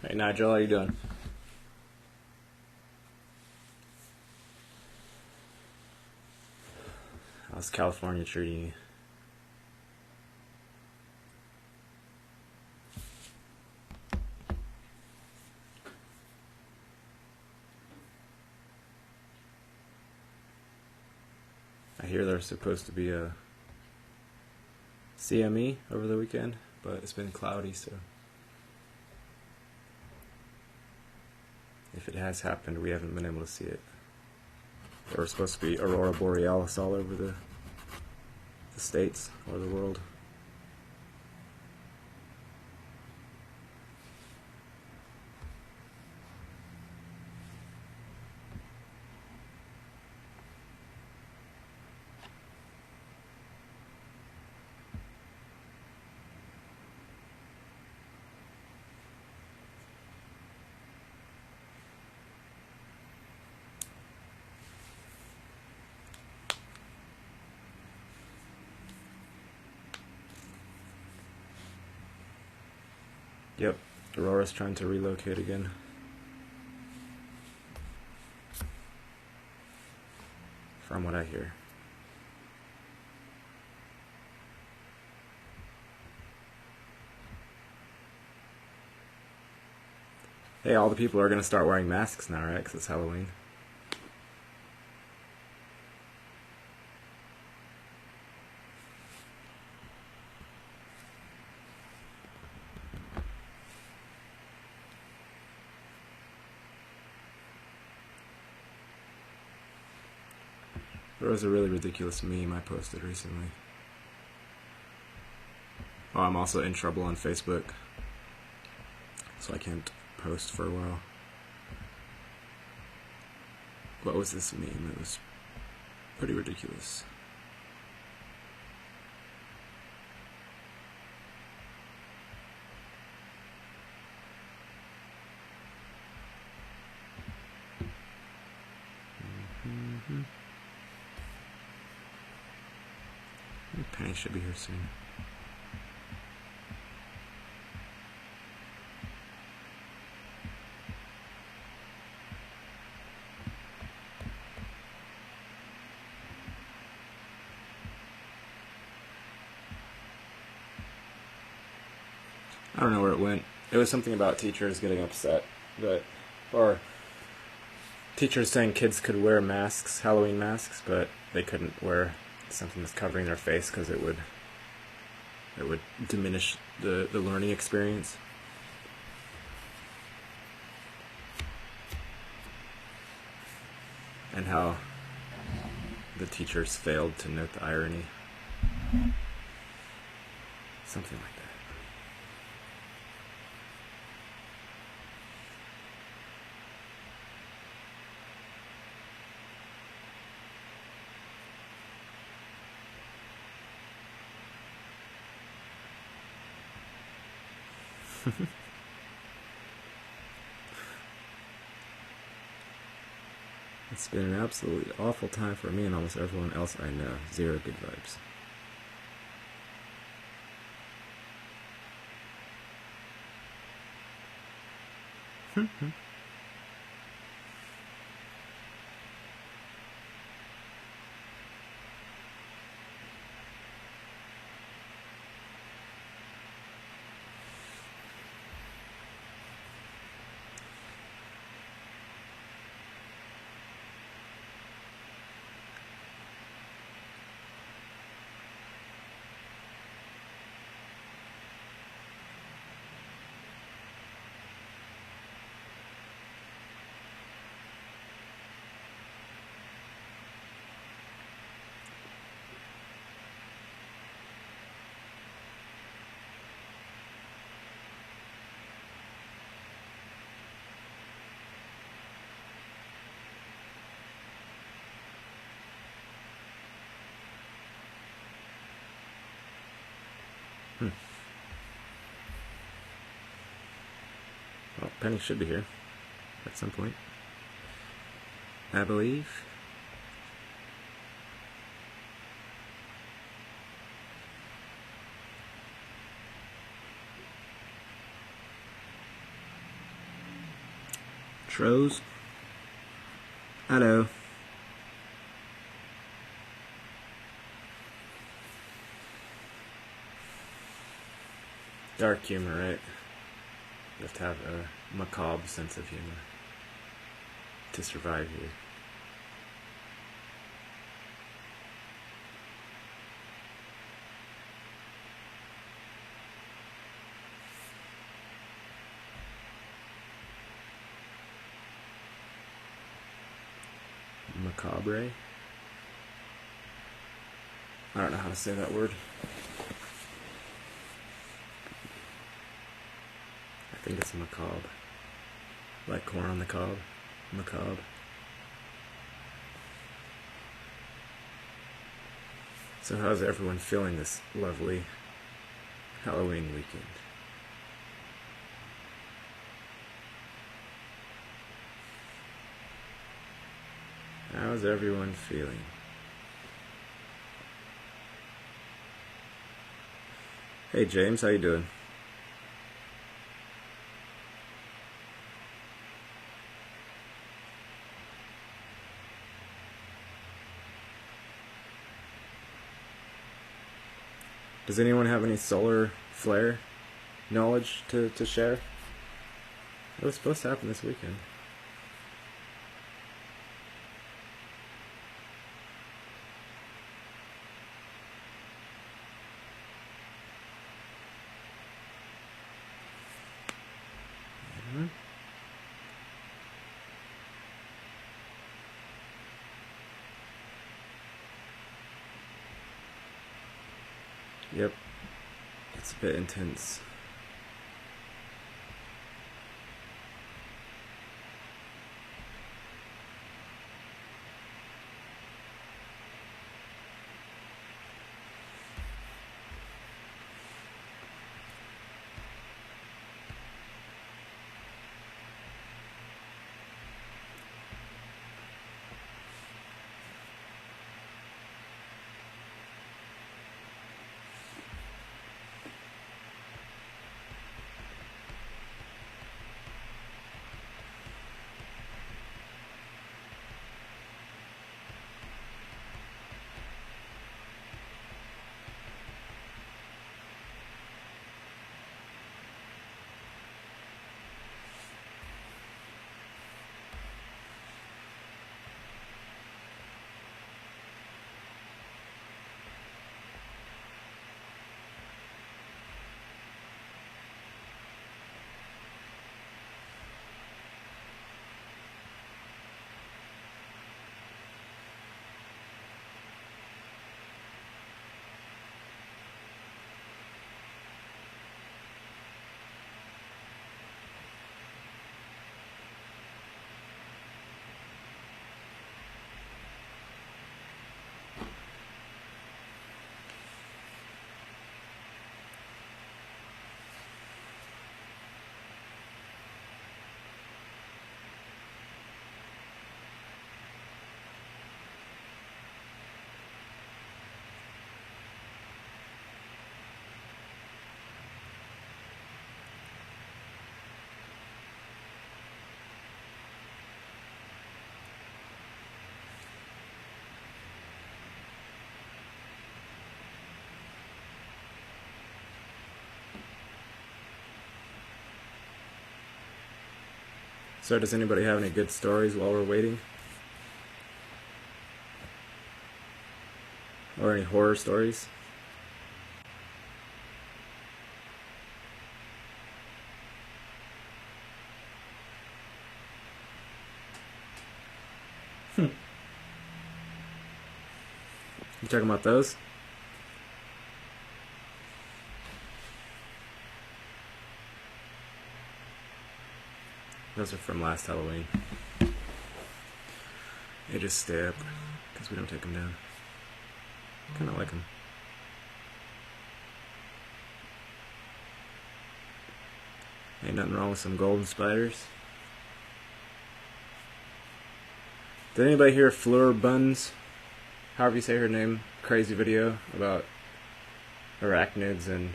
Hey Nigel, how you doing? How's California treating you? I hear there's supposed to be a CME over the weekend, but it's been cloudy, so if it has happened, we haven't been able to see it. There was supposed to be Aurora Borealis all over the states or the world. Yep, Aurora's trying to relocate again. From what I hear. Hey, all the people are going to start wearing masks now, right? Because it's Halloween. There was a really ridiculous meme I posted recently. Oh, I'm also in trouble on Facebook, so I can't post for a while. What was this meme? It was pretty ridiculous. Penny should be here soon. I don't know where it went. It was something about teachers getting upset, or teachers saying kids could wear masks, Halloween masks, but they couldn't wear something that's covering their face because it would diminish the learning experience. And how the teachers failed to note the irony. Something like that. It's been an absolutely awful time for me and almost everyone else I know. Zero good vibes. Well, Penny should be here at some point, I believe. intros. Hello. Dark humor, right? You have to have a macabre sense of humor to survive here. Macabre? I don't know how to say that word. I think it's macabre. Like corn on the cob. Macabre. So how's everyone feeling this lovely Halloween weekend? How's everyone feeling? Hey James, how you doing? Does anyone have any solar flare knowledge to share? It was supposed to happen this weekend. Yep, it's a bit intense. So does anybody have any good stories while we're waiting? Or any horror stories? You talking about those? Those are from last Halloween. They just stay up because we don't take them down. Kind of like them. Ain't nothing wrong with some golden spiders. Did anybody hear Fleur Buns, however you say her name, crazy video about arachnids and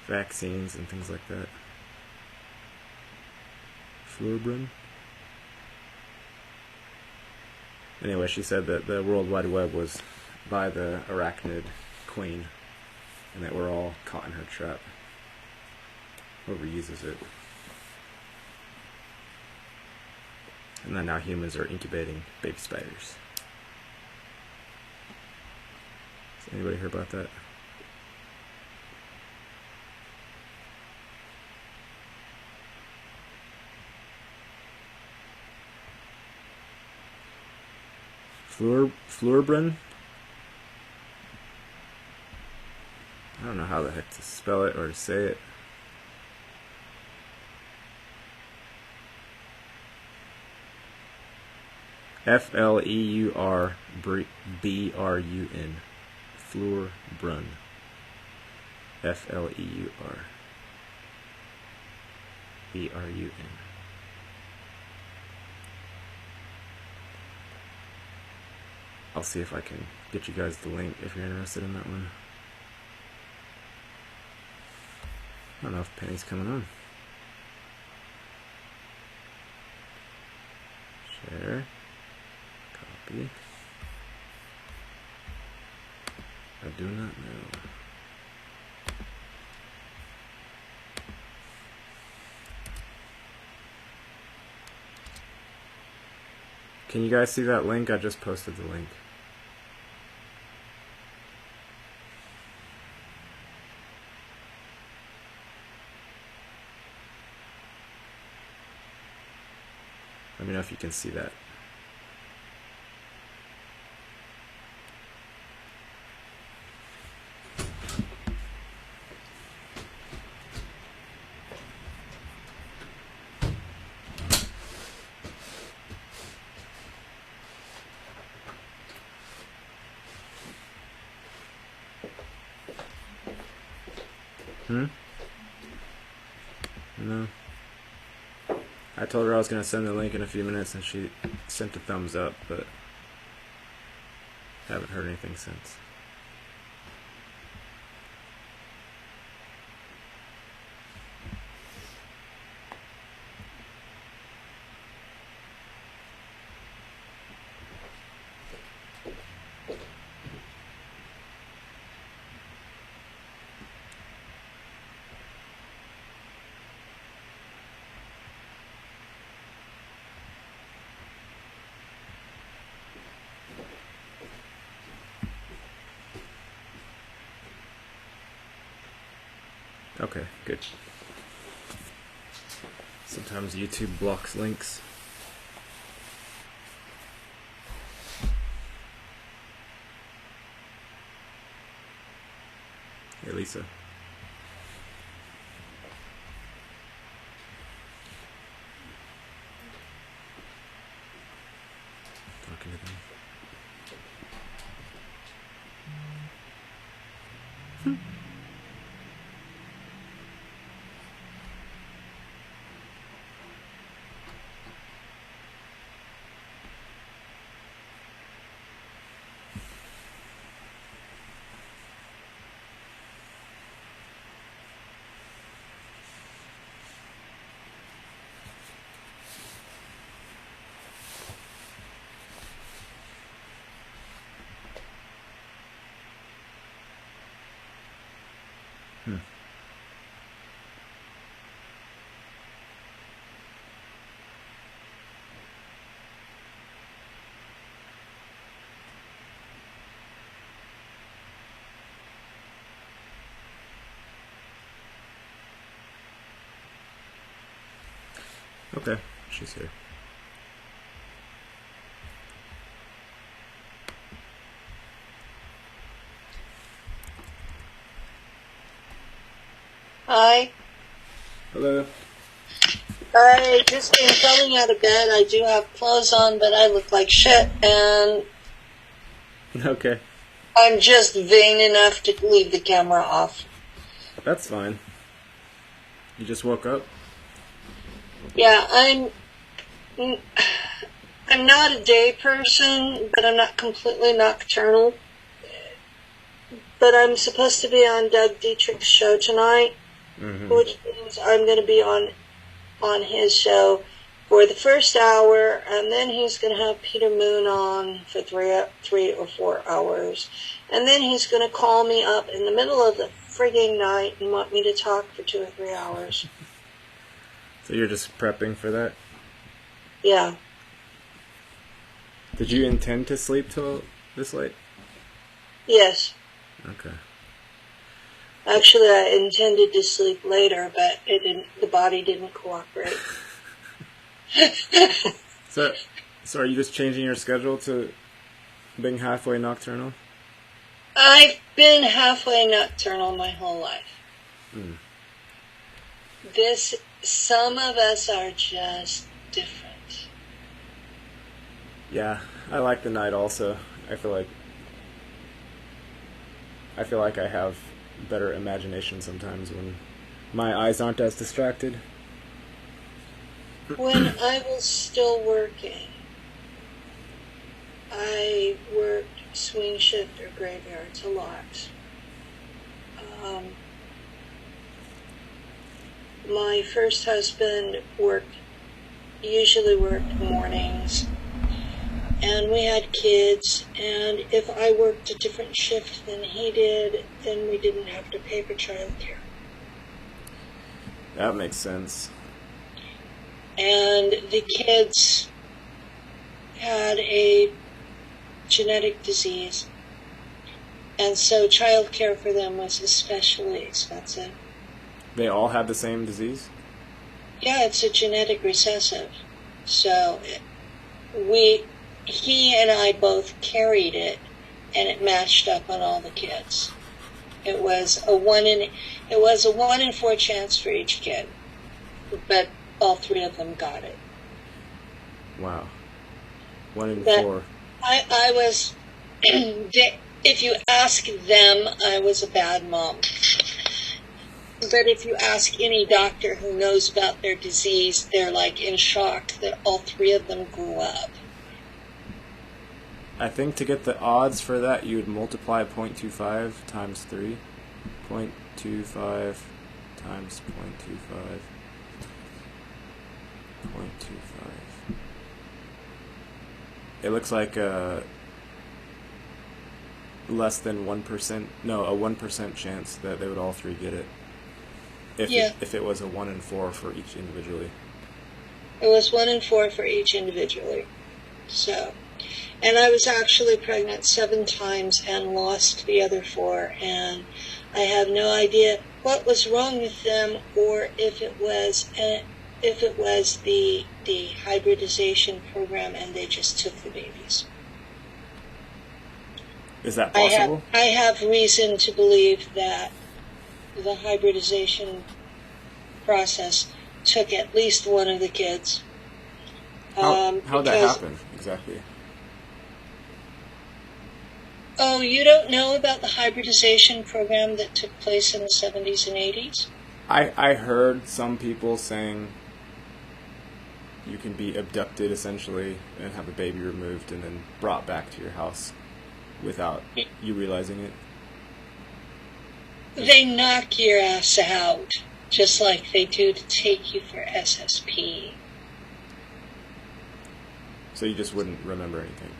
vaccines and things like that? Flurbrun. Anyway, she said that the World Wide Web was by the arachnid queen, and that we're all caught in her trap. Whoever uses it. And then now humans are incubating baby spiders. Has anybody heard about that? Flurbrun? I don't know how the heck to spell it or to say it. F-L-E-U-R-B-R-U-N. Flurbrun. F-L-E-U-R-B-R-U-N. I'll see if I can get you guys the link if you're interested in that one. I don't know if Penny's coming on. Share. Copy. I do not know. Can you guys see that link? I just posted the link. Let me know if you can see that. No. I told her I was going to send the link in a few minutes, and she sent a thumbs up, but haven't heard anything since. Okay, good. Sometimes YouTube blocks links. Hey, Lisa. Talking to them. Okay, she's here. Hi. Hello. I just came coming out of bed. I do have clothes on, but I look like shit, and Okay. I'm just vain enough to leave the camera off. That's fine. You just woke up? Yeah, I'm not a day person, but I'm not completely nocturnal. But I'm supposed to be on Doug Dietrich's show tonight, which means I'm going to be on his show for the first hour, and then he's going to have Peter Moon on for 3 or 4 hours, and then he's going to call me up in the middle of the frigging night and want me to talk for 2 or 3 hours. So you're just prepping for that? Yeah. Did you intend to sleep till this late? Yes. Okay. Actually, I intended to sleep later, but the body didn't cooperate. So are you just changing your schedule to being halfway nocturnal? I've been halfway nocturnal my whole life. Mm. Some of us are just different. Yeah, I like the night also. I feel like I have better imagination sometimes when my eyes aren't as distracted. When I was still working, I worked swing shift or graveyards a lot. My first husband usually worked mornings, and we had kids, and if I worked a different shift than he did, then we didn't have to pay for childcare. That makes sense. And the kids had a genetic disease, and so childcare for them was especially expensive. They all had the same disease? Yeah, it's a genetic recessive. So he and I both carried it, and it matched up on all the kids. It was a 1 in 4 chance for each kid, but all 3 of them got it. Wow. 1 in 4. I was, if you ask them, I was a bad mom. But if you ask any doctor who knows about their disease, they're like in shock that all 3 of them grew up. I think to get the odds for that, you would multiply 0.25 times 3. 0.25 times 0.25. 0.25. It looks like less than 1%. No, a 1% chance that they would all 3 get it. If it was a 1 in 4 for each individually. It was 1 in 4 for each individually. So, and I was actually pregnant 7 times and lost the other 4, and I have no idea what was wrong with them, or if it was the hybridization program and they just took the babies. Is that possible? I have reason to believe that the hybridization process took at least one of the kids. How'd that happen exactly? Oh, you don't know about the hybridization program that took place in the 70s and 80s? I heard some people saying you can be abducted essentially and have a baby removed and then brought back to your house without you realizing it. They knock your ass out, just like they do to take you for SSP. So you just wouldn't remember anything?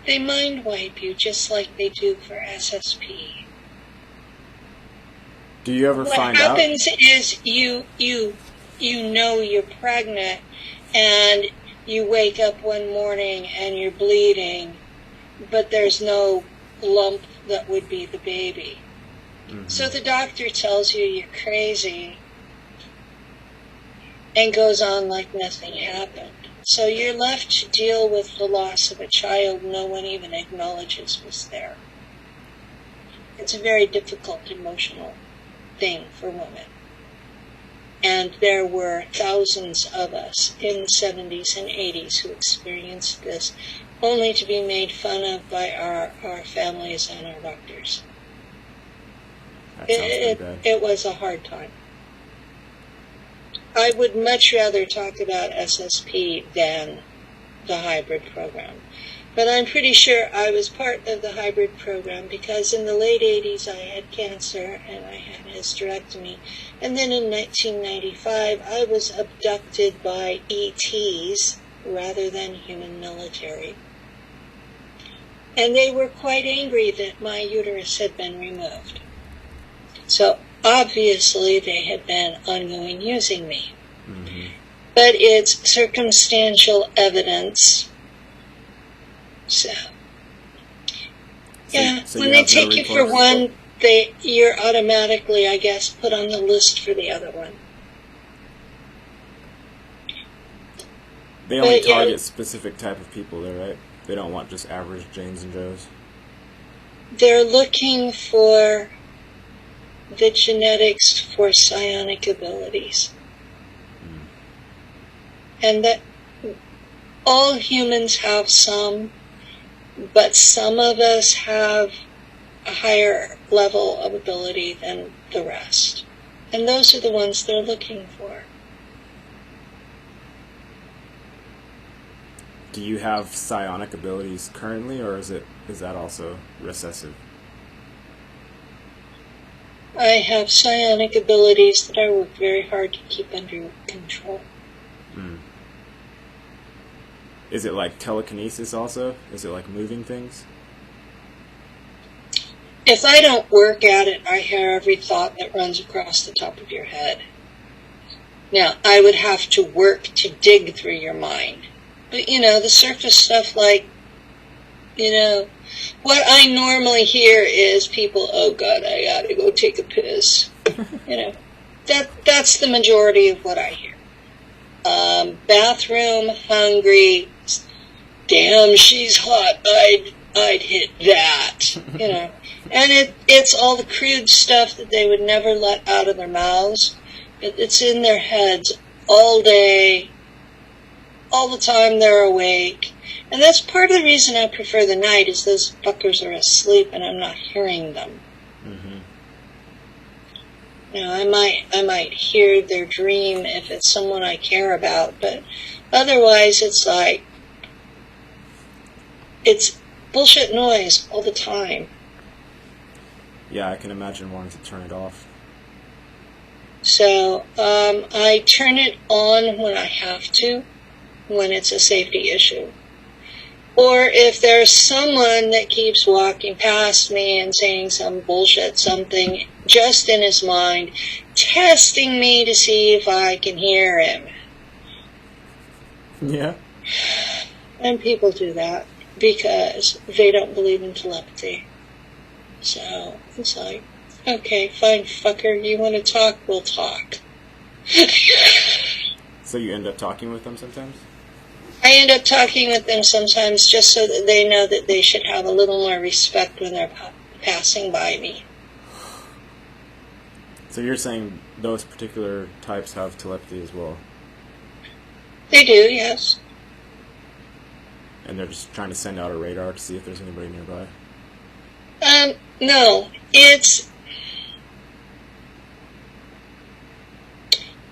They mind wipe you just like they do for SSP. Do you ever find out? What happens is you know you're pregnant, and you wake up one morning and you're bleeding, but there's no lump that would be the baby. Mm-hmm. So the doctor tells you you're crazy and goes on like nothing happened. So you're left to deal with the loss of a child no one even acknowledges was there. It's a very difficult emotional thing for women. And there were thousands of us in the 70s and 80s who experienced this, only to be made fun of by our families and our doctors. That sounds pretty bad. It was a hard time. I would much rather talk about SSP than the hybrid program. But I'm pretty sure I was part of the hybrid program because in the late 80s I had cancer and I had a hysterectomy. And then in 1995 I was abducted by ETs rather than human military. And they were quite angry that my uterus had been removed. So obviously they had been ongoing using me. Mm-hmm. But it's circumstantial evidence. So yeah, so when you they have no take you for recourse? one, you're automatically, I guess, put on the list for the other one. They only But, yeah. target specific type of people there, right? They don't want just average Janes and Joes. They're looking for the genetics for psionic abilities. And that all humans have some, but some of us have a higher level of ability than the rest. And those are the ones they're looking for. Do you have psionic abilities currently, or is that also recessive? I have psionic abilities that I work very hard to keep under control. Mm. Is it like telekinesis also? Is it like moving things? If I don't work at it, I hear every thought that runs across the top of your head. Now, I would have to work to dig through your mind. But, the surface stuff like, what I normally hear is people, oh God, I gotta go take a piss. That's the majority of what I hear. Bathroom, hungry, damn, she's hot, I'd hit that, And it's all the crude stuff that they would never let out of their mouths. It's in their heads all day, all the time they're awake. And that's part of the reason I prefer the night, is those fuckers are asleep and I'm not hearing them. Mm-hmm. I might hear their dream if it's someone I care about, but otherwise it's like, it's bullshit noise all the time. Yeah, I can imagine wanting to turn it off. So, I turn it on when I have to, when it's a safety issue. Or if there's someone that keeps walking past me and saying some bullshit, something just in his mind, testing me to see if I can hear him. Yeah. And people do that because they don't believe in telepathy. So, it's like, okay, fine, fucker, you want to talk, we'll talk. So you end up talking with them sometimes? I end up talking with them sometimes just so that they know that they should have a little more respect when they're passing by me. So you're saying those particular types have telepathy as well? They do, yes. And they're just trying to send out a radar to see if there's anybody nearby? No. It's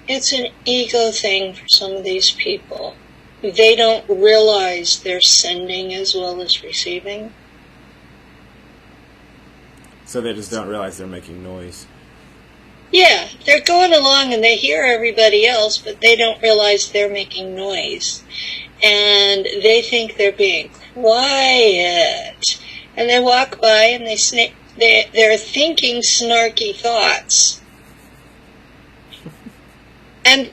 an ego thing for some of these people. They don't realize they're sending as well as receiving. So they just don't realize they're making noise. Yeah, they're going along and they hear everybody else, but they don't realize they're making noise. And they think they're being quiet. And they walk by and they're thinking snarky thoughts. And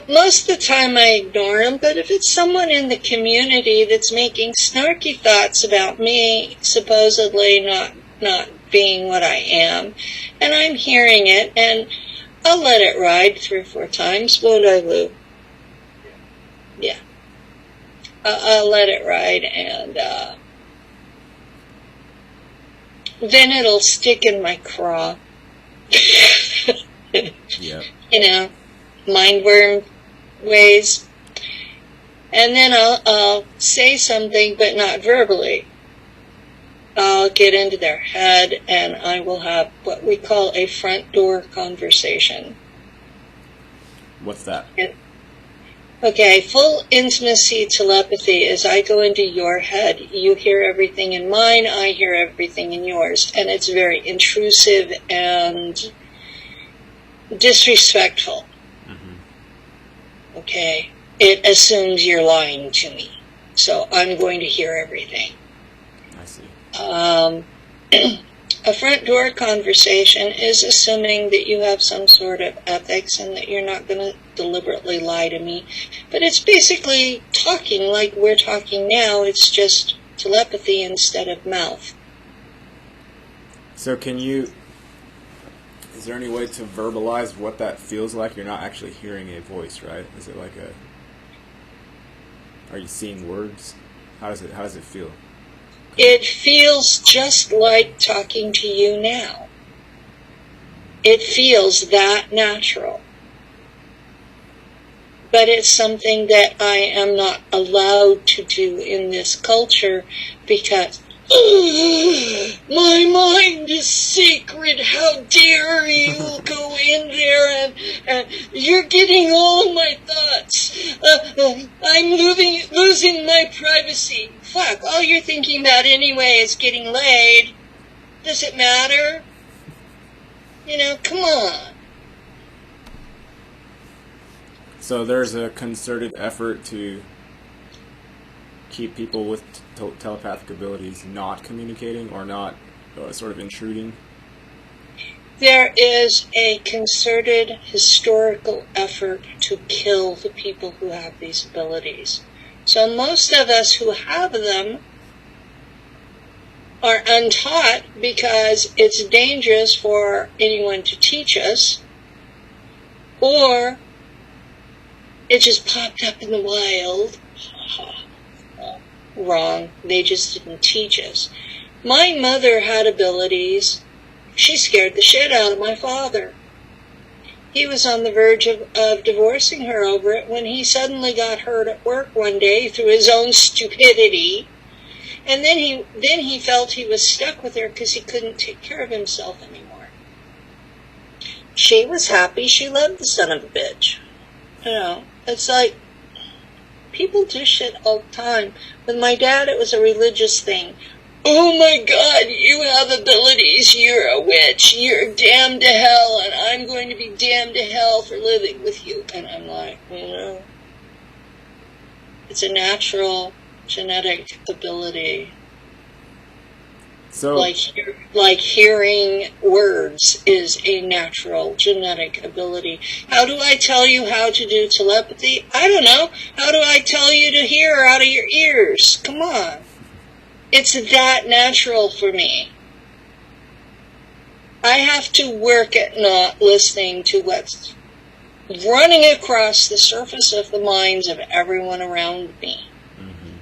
most of the time I ignore them, but if it's someone in the community that's making snarky thoughts about me, supposedly not being what I am, and I'm hearing it, and I'll let it ride 3 or 4 times, won't I, Lou? Yeah. I'll let it ride, and then it'll stick in my craw. Yeah. Mindworm ways. And then I'll say something, but not verbally. I'll get into their head, and I will have what we call a front door conversation. What's that? Okay, full intimacy telepathy is I go into your head, you hear everything in mine, I hear everything in yours, and it's very intrusive and disrespectful. Mm-hmm. Okay, it assumes you're lying to me, so I'm going to hear everything. I see. A front door conversation is assuming that you have some sort of ethics and that you're not going to deliberately lie to me. But it's basically talking like we're talking now. It's just telepathy instead of mouth. So is there any way to verbalize what that feels like? You're not actually hearing a voice, right? Is it like are you seeing words? How does it feel? It feels just like talking to you now. It feels that natural. But it's something that I am not allowed to do in this culture because my mind is sacred. How dare you go in there and you're getting all my thoughts. I'm losing my privacy. Fuck, all you're thinking about anyway is getting laid. Does it matter? Come on. So there's a concerted effort to keep people with telepathic abilities not communicating or not sort of intruding. There is a concerted historical effort to kill the people who have these abilities. So most of us who have them are untaught because it's dangerous for anyone to teach us, or it just popped up in the wild. Wrong. They just didn't teach us. My mother had abilities. She scared the shit out of my father. He was on the verge of divorcing her over it when he suddenly got hurt at work one day through his own stupidity. And then he felt he was stuck with her because he couldn't take care of himself anymore. She was happy. She loved the son of a bitch. It's like, people do shit all the time. With my dad, it was a religious thing. Oh my God, you have abilities. You're a witch. You're damned to hell, and I'm going to be damned to hell for living with you. And I'm like, it's a natural genetic ability. So, like hearing words is a natural genetic ability. How do I tell you how to do telepathy? I don't know. How do I tell you to hear out of your ears? Come on. It's that natural for me. I have to work at not listening to what's running across the surface of the minds of everyone around me. Mm-hmm.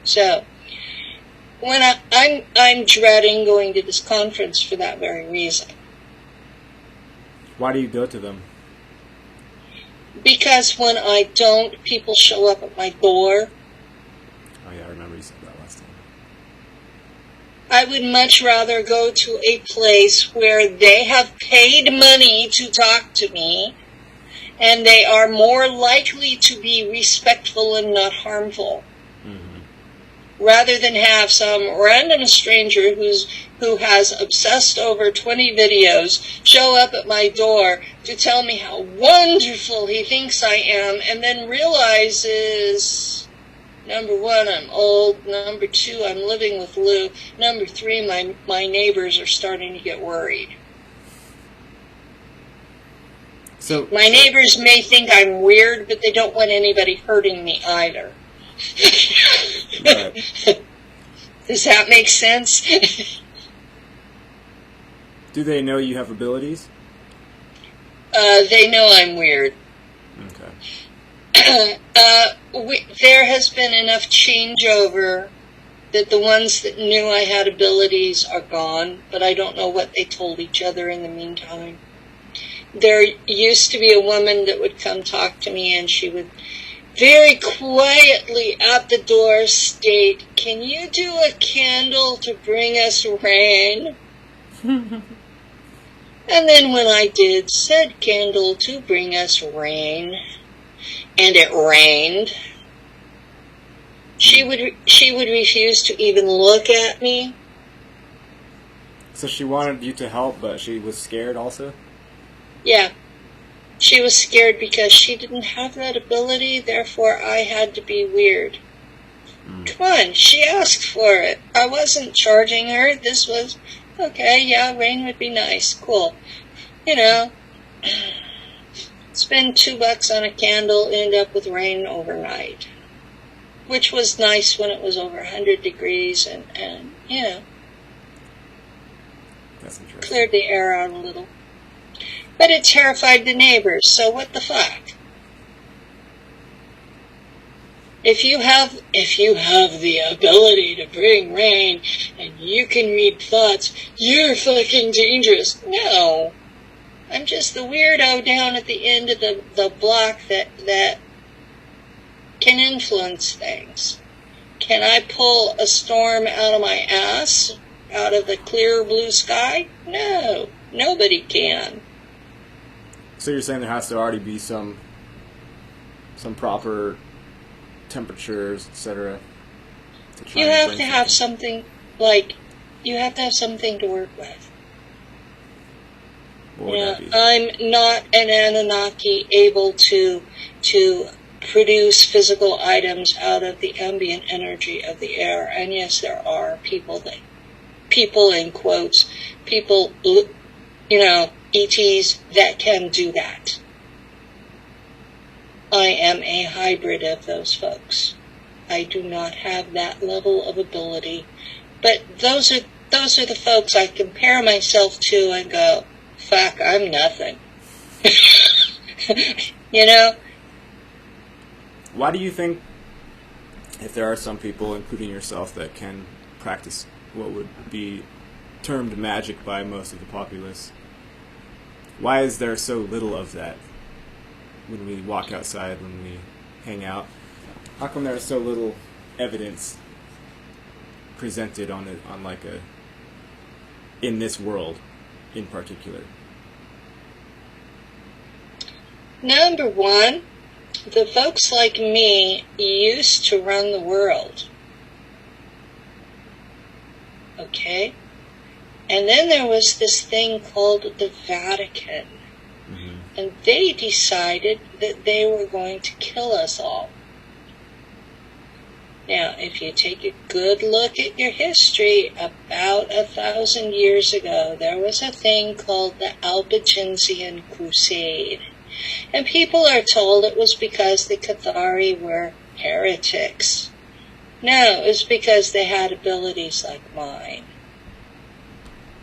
So, when I'm dreading going to this conference for that very reason. Why do you go to them? Because when I don't, people show up at my door. Oh yeah, I remember you said that last time. I would much rather go to a place where they have paid money to talk to me, and they are more likely to be respectful and not harmful. Rather than have some random stranger who has obsessed over 20 videos show up at my door to tell me how wonderful he thinks I am, and then realizes, number one, I'm old, number two, I'm living with Lou, number three, my neighbors are starting to get worried. So my neighbors may think I'm weird, but they don't want anybody hurting me either. Right. Does that make sense? Do they know you have abilities? They know I'm weird. Okay. There has been enough changeover that the ones that knew I had abilities are gone, but I don't know what they told each other in the meantime. There used to be a woman that would come talk to me, and she would very quietly at the door state, "Can you do a candle to bring us rain?" And then when I did said candle to bring us rain, and it rained, she would refuse to even look at me. So she wanted you to help, but she was scared also? Yeah. She was scared because she didn't have that ability, therefore I had to be weird. Come on, she asked for it. I wasn't charging her. This was, okay, yeah, rain would be nice. Cool. You know, spend $2 on a candle, end up with rain overnight. Which was nice when it was over 100 degrees and you know, That's interesting. cleared the air out a little. But it terrified the neighbors, so what the fuck? If you have the ability to bring rain and you can read thoughts, you're fucking dangerous. No. I'm just the weirdo down at the end of the block that can influence things. Can I pull a storm out of my ass, out of the clear blue sky? No. Nobody can. So you're saying there has to already be some proper temperatures, etc. You have to have something, like, you have to have something to work with. What would that be? I'm not an Anunnaki able to produce physical items out of the ambient energy of the air. And yes, there are people in quotes, people, you know, ETs that can do that. I am a hybrid of those folks. I do not have that level of ability. But those are the folks I compare myself to and go, fuck, I'm nothing. You know? Why do you think, if there are some people, including yourself, that can practice what would be termed magic by most of the populace, why is there so little of that when we walk outside, when we hang out? How come there's so little evidence presented in this world in particular? Number one, the folks like me used to run the world. Okay? And then there was this thing called the Vatican. Mm-hmm. And they decided that they were going to kill us all. Now, if you take a good look at your history, about 1,000 years ago, there was a thing called the Albigensian Crusade. And people are told it was because the Cathari were heretics. No, it was because they had abilities like mine.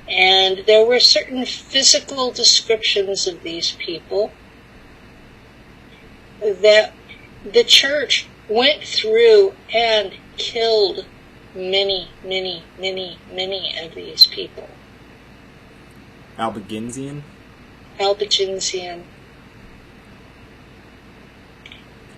And there were certain physical descriptions of these people that the church went through and killed many, many, many, many of these people. Albigensian? Albigensian.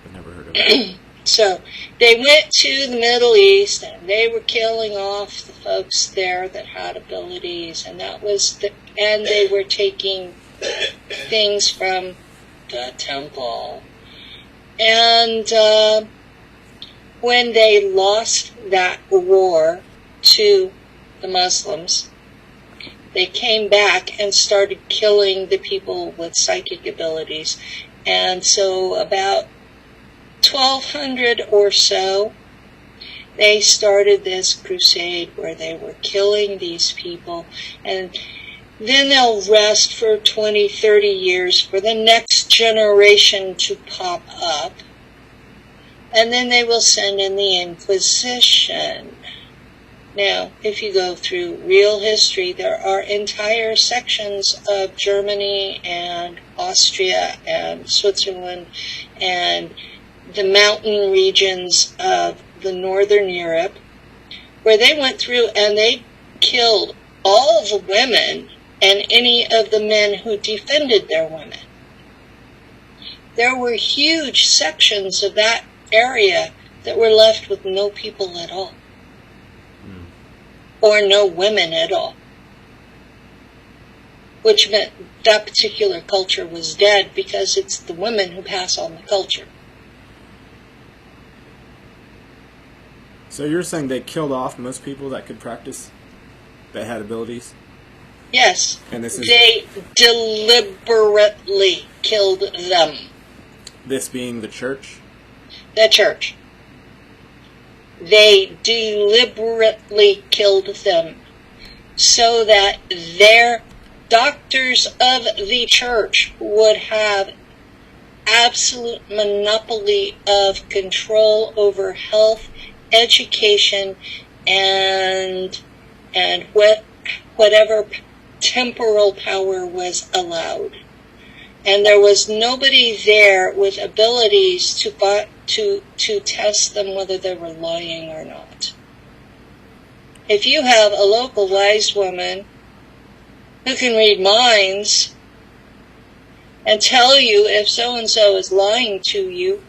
I've never heard of it. So they went to the Middle East and they were killing off the folks there that had abilities, and and they were taking things from the temple. And when they lost that war to the Muslims, they came back and started killing the people with psychic abilities. And so about 1,200 or so, they started this crusade where they were killing these people, and then they'll rest for 20, 30 years for the next generation to pop up, and then they will send in the Inquisition. Now, if you go through real history, there are entire sections of Germany and Austria and Switzerland and the mountain regions of the northern Europe, where they went through and they killed all the women and any of the men who defended their women. There were huge sections of that area that were left with no people at all, or no women at all, which meant that particular culture was dead, because it's the women who pass on the culture. So you're saying they killed off most people that could practice, that had abilities? Yes. And this is They deliberately killed them. this being the church? The church. They deliberately killed them so that their doctors of the church would have absolute monopoly of control over health, education, and whatever temporal power was allowed. And there was nobody there with abilities to test them whether they were lying or not. If you have a local wise woman who can read minds and tell you if so-and-so is lying to you,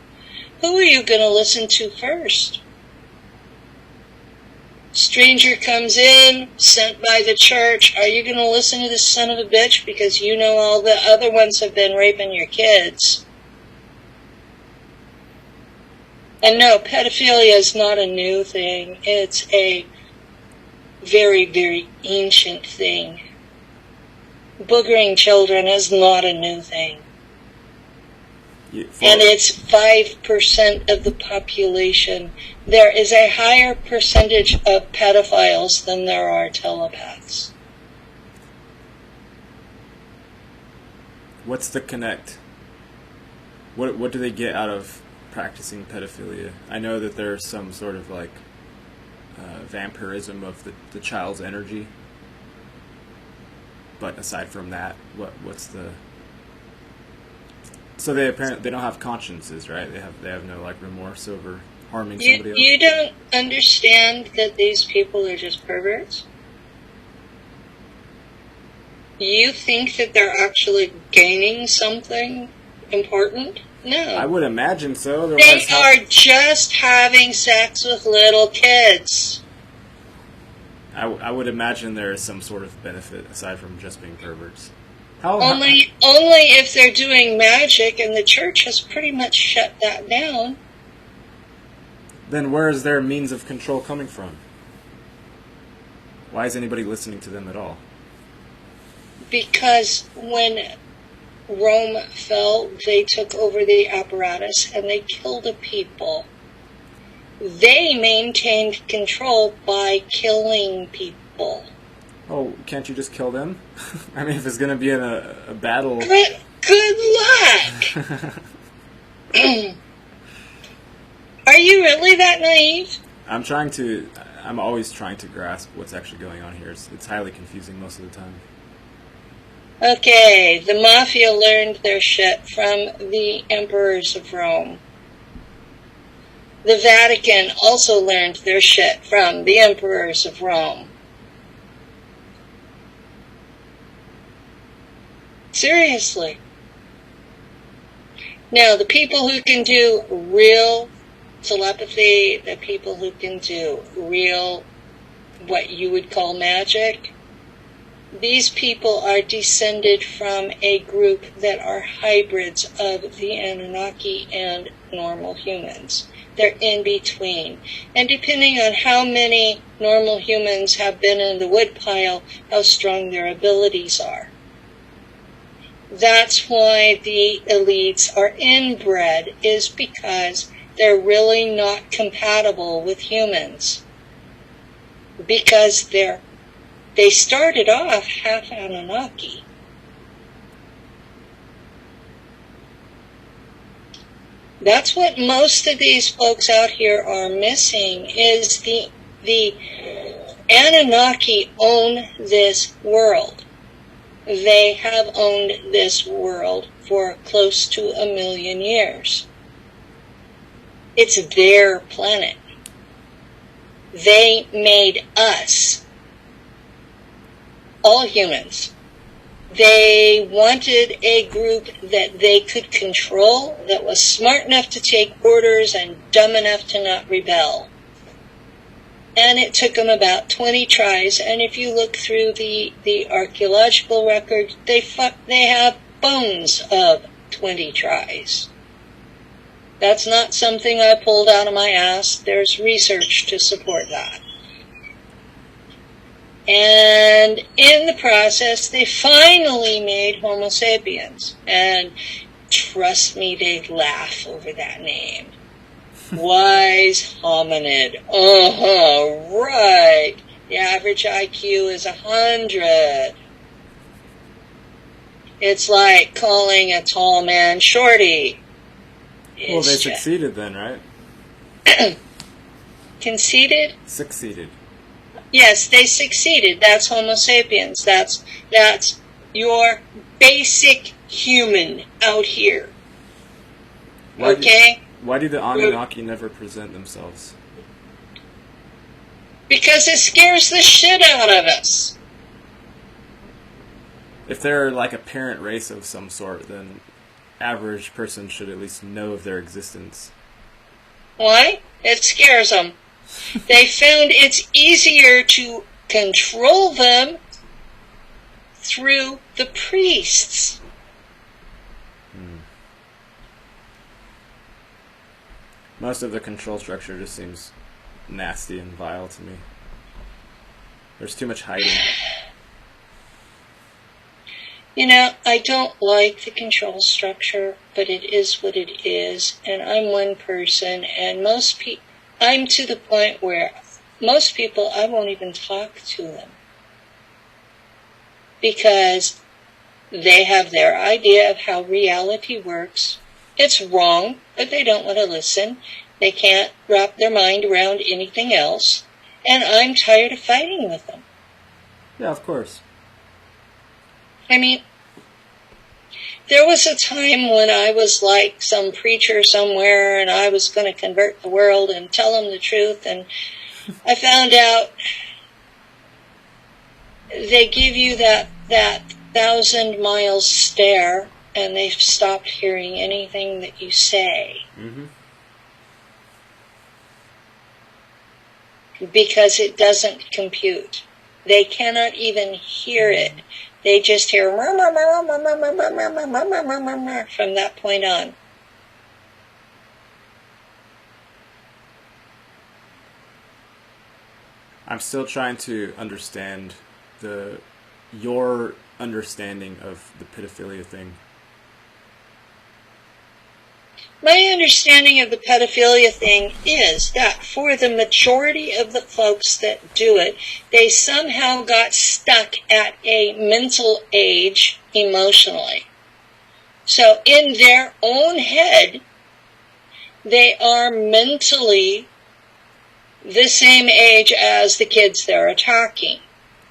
who are you going to listen to first? Stranger comes in, sent by the church. Are you going to listen to this son of a bitch because you know all the other ones have been raping your kids? And no, pedophilia is not a new thing. It's a very, very ancient thing. Boogering children is not a new thing. And it's 5% of the population. There is a higher percentage of pedophiles than there are telepaths. What's the connect? What do they get out of practicing pedophilia? I know that there's some sort of like vampirism of the child's energy. But aside from that, what's the... So they don't have consciences, right? They have no like remorse over harming somebody else. You don't understand that these people are just perverts? You think that they're actually gaining something important? No. I would imagine so. They are just having sex with little kids. I would imagine there is some sort of benefit aside from just being perverts. Only if they're doing magic, and the church has pretty much shut that down. Then where is their means of control coming from? Why is anybody listening to them at all? Because when Rome fell, they took over the apparatus and they killed the people. They maintained control by killing people. Oh, can't you just kill them? I mean, if it's going to be in a battle... Good luck! Are you really that naive? I'm always trying to grasp what's actually going on here. It's highly confusing most of the time. Okay, the mafia learned their shit from the emperors of Rome. The Vatican also learned their shit from the emperors of Rome. Seriously. Now, the people who can do real telepathy, the people who can do real, what you would call magic, these people are descended from a group that are hybrids of the Anunnaki and normal humans. They're in between. And depending on how many normal humans have been in the woodpile, how strong their abilities are. That's why the elites are inbred, is because they're really not compatible with humans. Because they started off half Anunnaki. That's what most of these folks out here are missing, is the Anunnaki own this world. They have owned this world for close to 1 million years. It's their planet. They made us, all humans. They wanted a group that they could control, that was smart enough to take orders and dumb enough to not rebel. And it took them about 20 tries, and if you look through the archaeological record, they have bones of 20 tries. That's not something I pulled out of my ass. There's research to support that. And in the process, they finally made Homo sapiens. And trust me, they laugh over that name. Wise hominid. Oh, right. The average IQ is 100. It's like calling a tall man shorty. Well, they succeeded then, right? Conceded? Succeeded. Yes, they succeeded. That's Homo sapiens. That's your basic human out here. Okay? Why do the Anunnaki never present themselves? Because it scares the shit out of us. If they're like a parent race of some sort, then average person should at least know of their existence. Why? It scares them. They found it's easier to control them through the priests. Most of the control structure just seems nasty and vile to me. There's too much hiding. You know, I don't like the control structure, but it is what it is. And I'm one person, and I'm to the point where most people, I won't even talk to them. Because they have their idea of how reality works. It's wrong, but they don't want to listen. They can't wrap their mind around anything else. And I'm tired of fighting with them. Yeah, of course. I mean, there was a time when I was like some preacher somewhere and I was going to convert the world and tell them the truth, and I found out they give you that 1,000-mile stare and they've stopped hearing anything that you say. Mm-hmm. Because it doesn't compute. They cannot even hear it. They just hear from that point on. I'm still trying to understand your understanding of the pedophilia thing. My understanding of the pedophilia thing is that for the majority of the folks that do it, they somehow got stuck at a mental age emotionally. So in their own head, they are mentally the same age as the kids they're attacking.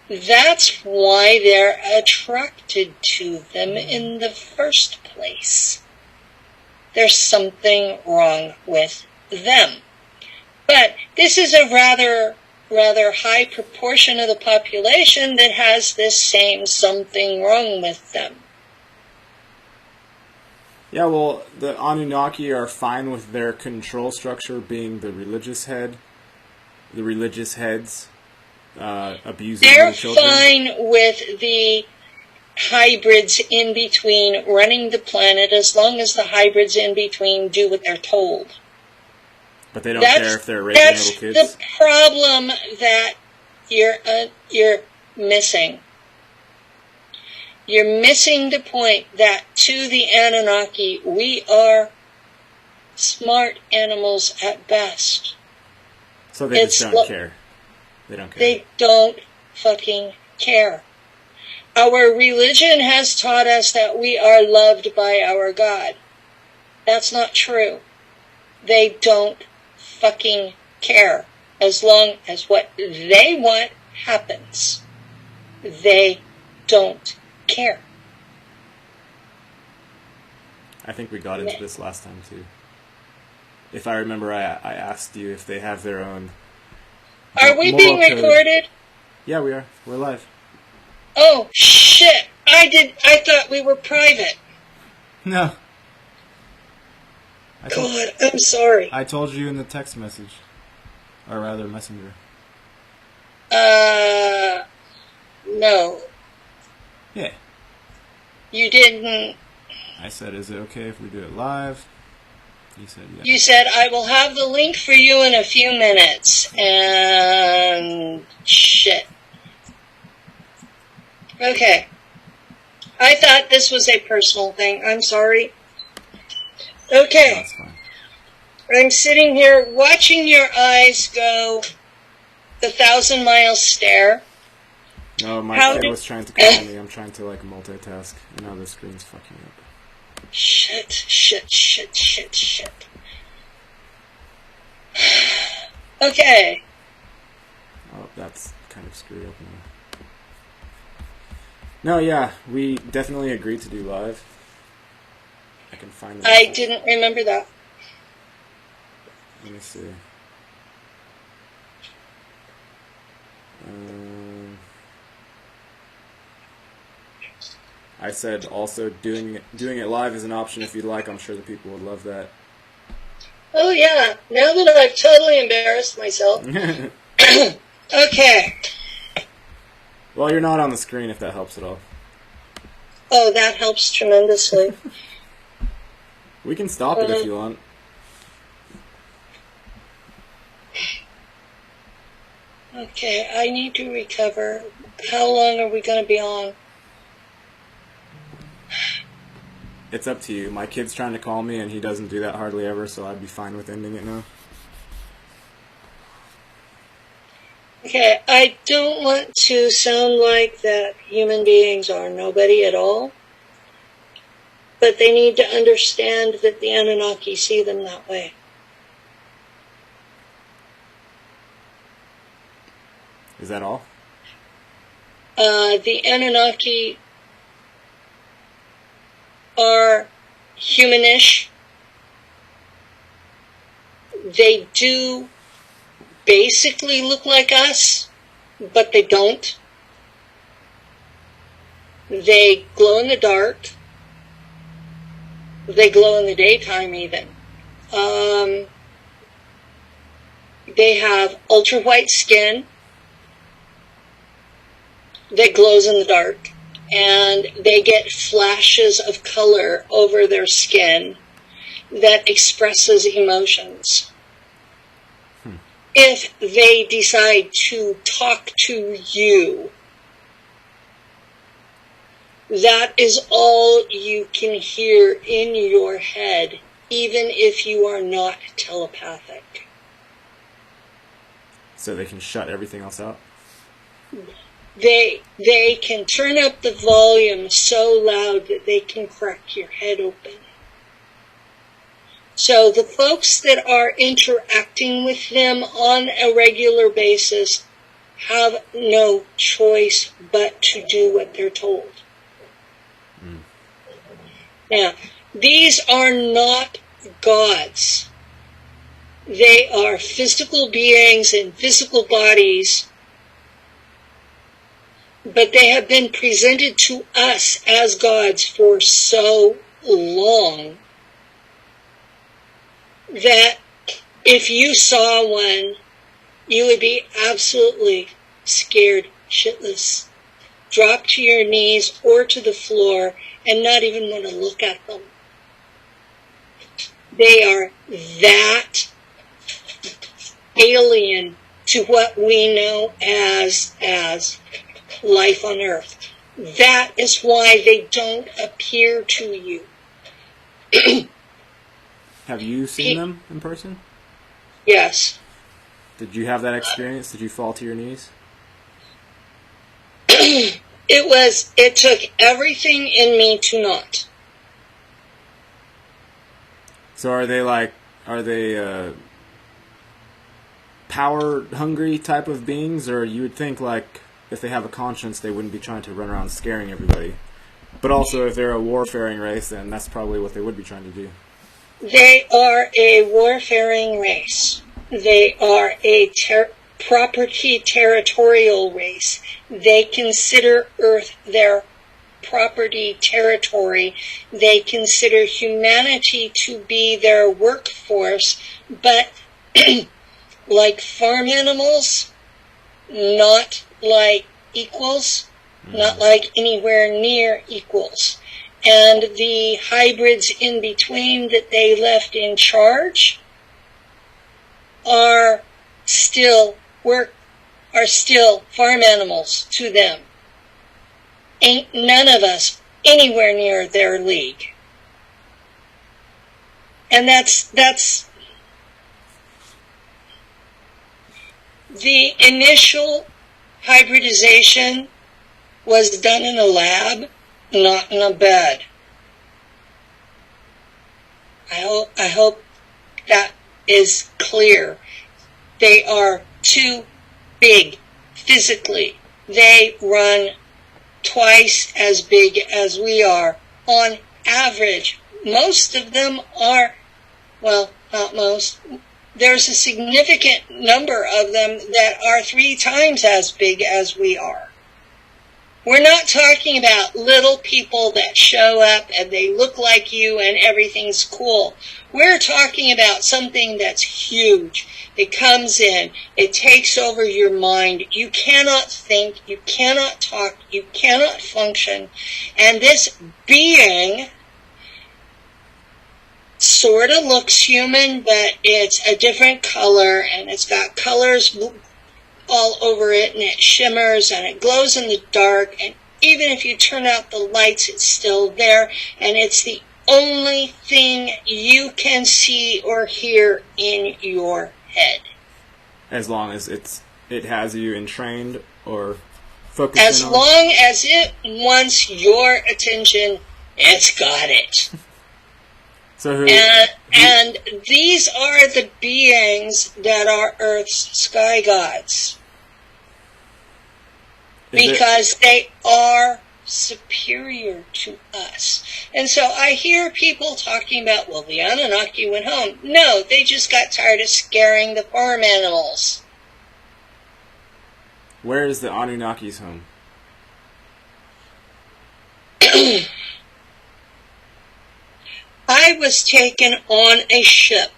That's why they're attracted to them in the first place. There's something wrong with them. But this is a rather high proportion of the population that has this same something wrong with them. Yeah, well, the Anunnaki are fine with their control structure being the religious head, the religious heads abusing They're the children. fine with the hybrids in between running the planet as long as the hybrids in between do what they're told. But they don't care if they're raping little kids? That's the problem that you're missing. You're missing the point that to the Anunnaki, we are smart animals at best. So they just don't care. They don't care. They don't fucking care. Our religion has taught us that we are loved by our God. That's not true. They don't fucking care. As long as what they want happens. They don't care. I think we got into this last time too. If I remember, I asked you if they have their own. Are we being recorded? Yeah, we are. We're live. Oh shit! I thought we were private. No. God, I'm sorry. I told you in the text message, or rather, messenger. No. Yeah. You didn't. I said, is it okay if we do it live? You said yes. You said, I will have the link for you in a few minutes. And shit. Okay. I thought this was a personal thing. I'm sorry. Okay. No, that's fine. I'm sitting here watching your eyes go the 1,000-mile stare. No, my kid was trying to call me. I'm trying to, like, multitask. And now the screen's fucking up. Shit. Okay. Oh, that's kind of screwed up now. No, yeah, we definitely agreed to do live. I can find that. I didn't remember that. Let me see. I said also doing it live is an option if you'd like. I'm sure the people would love that. Oh yeah, now that I've totally embarrassed myself. Okay. Well, you're not on the screen if that helps at all. Oh, that helps tremendously. We can stop it if you want. Okay, I need to recover. How long are we going to be on? It's up to you. My kid's trying to call me, and he doesn't do that hardly ever, so I'd be fine with ending it now. Okay, I don't want to sound like that human beings are nobody at all, but they need to understand that the Anunnaki see them that way. Is that all? The Anunnaki are humanish. They do basically look like us, but they don't. They glow in the dark. They glow in the daytime even. They have ultra white skin that glows in the dark, and they get flashes of color over their skin that expresses emotions. If they decide to talk to you, that is all you can hear in your head, even if you are not telepathic. So they can shut everything else out? They can turn up the volume so loud that they can crack your head open. So the folks that are interacting with them on a regular basis have no choice but to do what they're told. Now, these are not gods. They are physical beings in physical bodies, but they have been presented to us as gods for so long that if you saw one, you would be absolutely scared shitless. Drop to your knees or to the floor and not even want to look at them. They are that alien to what we know as life on Earth. That is why they don't appear to you. Have you seen them in person? Yes. Did you have that experience? Did you fall to your knees? It took everything in me to not. So are they power hungry type of beings, or you would think like if they have a conscience they wouldn't be trying to run around scaring everybody. But also if they're a warfaring race, then that's probably what they would be trying to do. They are a warfaring race. They are a property territorial race. They consider Earth their property territory. They consider humanity to be their workforce, but like farm animals, not like equals, not like anywhere near equals. and the hybrids in between that they left in charge are still farm animals to them. Ain't none of us anywhere near their league. And that's the initial hybridization was done in a lab, not in a bed. I hope that is clear. They are too big physically. They run twice as big as we are on average. Most of them are, well, not most. There's a significant number of them that are 3 times as big as we are. We're not talking about little people that show up and they look like you and everything's cool. We're talking about something that's huge. It comes in, it takes over your mind. You cannot think, you cannot talk, you cannot function. And this being sort of looks human, but it's a different color, and it's got colors all over it, and it shimmers and it glows in the dark, and even if you turn out the lights, it's still there, and it's the only thing you can see or hear in your head. As long as it has you entrained or focused on. As long as it wants your attention, it's got it. So and these are the beings that are Earth's sky gods. Because they are superior to us. And so I hear people talking about, well, the Anunnaki went home. No, they just got tired of scaring the farm animals. Where is the Anunnaki's home? I was taken on a ship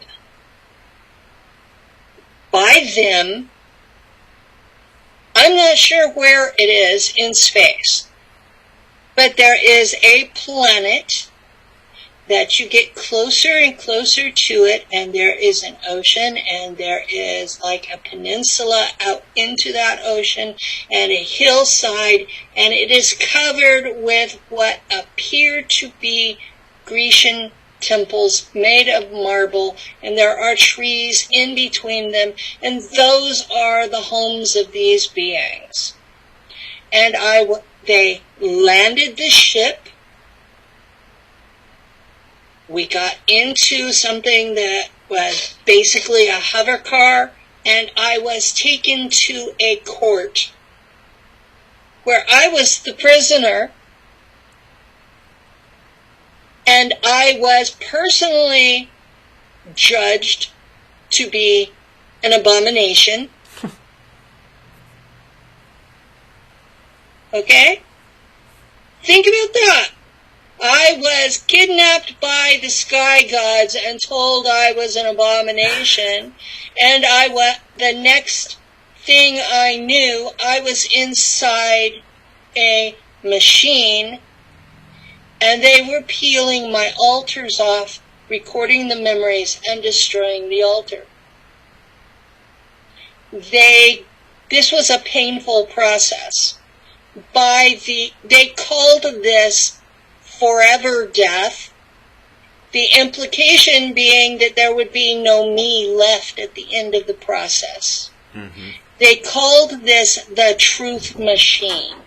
by them. I'm not sure where it is in space, but there is a planet that you get closer and closer to it, and there is an ocean, and there is like a peninsula out into that ocean, and a hillside, and it is covered with what appear to be Grecian temples made of marble, and there are trees in between them, and those are the homes of these beings. And they landed the ship. We got into something that was basically a hover car, and I was taken to a court where I was the prisoner. And I was personally judged to be an abomination. Okay? Think about that. I was kidnapped by the sky gods and told I was an abomination. And the next thing I knew, I was inside a machine. And they were peeling my altars off, recording the memories, and destroying the altar. This was a painful process. They called this forever death, the implication being that there would be no me left at the end of the process. Mm-hmm. They called this the truth machine.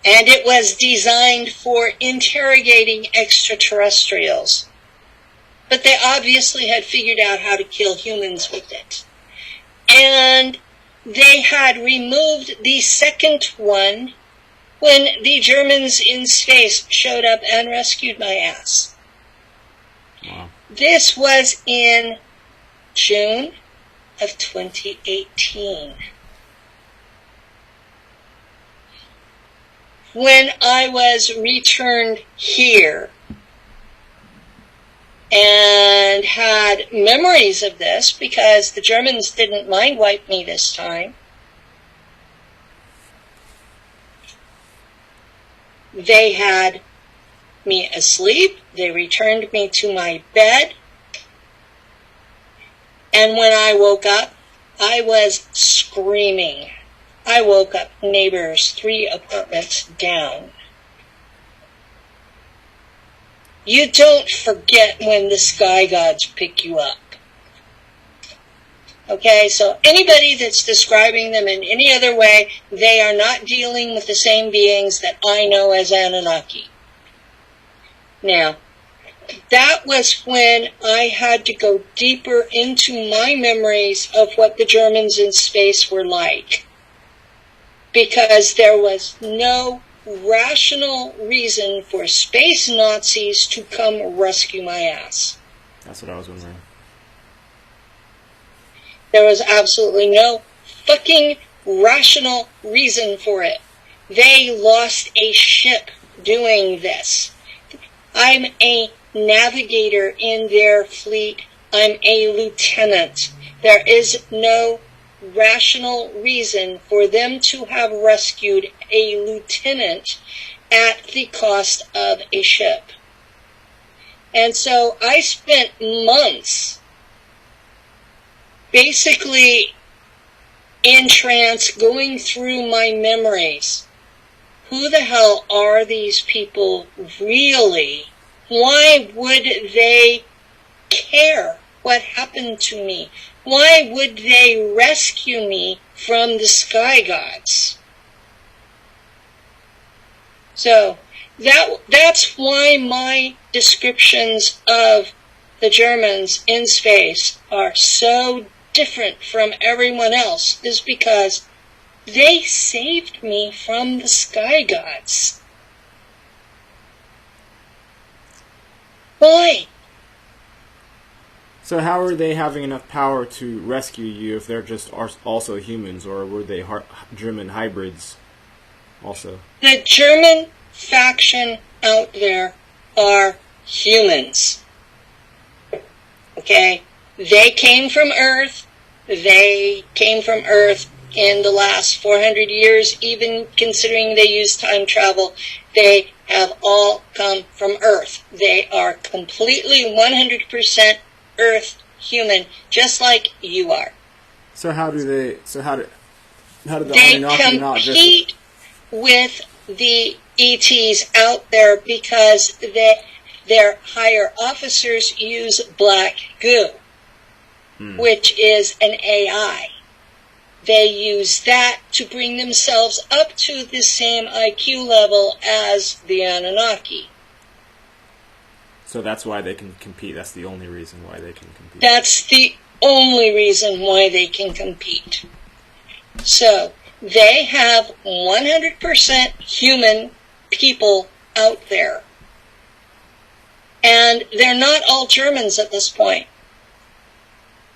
And it was designed for interrogating extraterrestrials. But they obviously had figured out how to kill humans with it. And they had removed the second one when the Germans in space showed up and rescued my ass. Wow. This was in June of 2018. When I was returned here and had memories of this, because the Germans didn't mind wipe me this time, They had me asleep. They returned me to my bed. And when I woke up, I was screaming. I woke up neighbors 3 apartments down. You don't forget when the sky gods pick you up. Okay, so anybody that's describing them in any other way, they are not dealing with the same beings that I know as Anunnaki. Now, that was when I had to go deeper into my memories of what the Germans in space were like. Because there was no rational reason for space Nazis to come rescue my ass. That's what I was wondering. There was absolutely no fucking rational reason for it. They lost a ship doing this. I'm a navigator in their fleet. I'm a lieutenant. There is no rational reason for them to have rescued a lieutenant at the cost of a ship. And so I spent months basically in trance, going through my memories. Who the hell are these people really? Why would they care what happened to me? Why would they rescue me from the sky gods? So that's why my descriptions of the Germans in space are so different from everyone else, is because they saved me from the sky gods. Why? So how are they having enough power to rescue you if they're just also humans, or were they German hybrids also? The German faction out there are humans. Okay? They came from Earth. They came from Earth in the last 400 years, even considering they use time travel. They have all come from Earth. They are completely 100% Earth human, just like you are. So how do the They Anunnaki not just... compete with the ETs out there because their higher officers use black goo, which is an AI. They use that to bring themselves up to the same IQ level as the Anunnaki. So that's why they can compete. That's the only reason why they can compete. That's the only reason why they can compete. So they have 100% human people out there. And they're not all Germans at this point.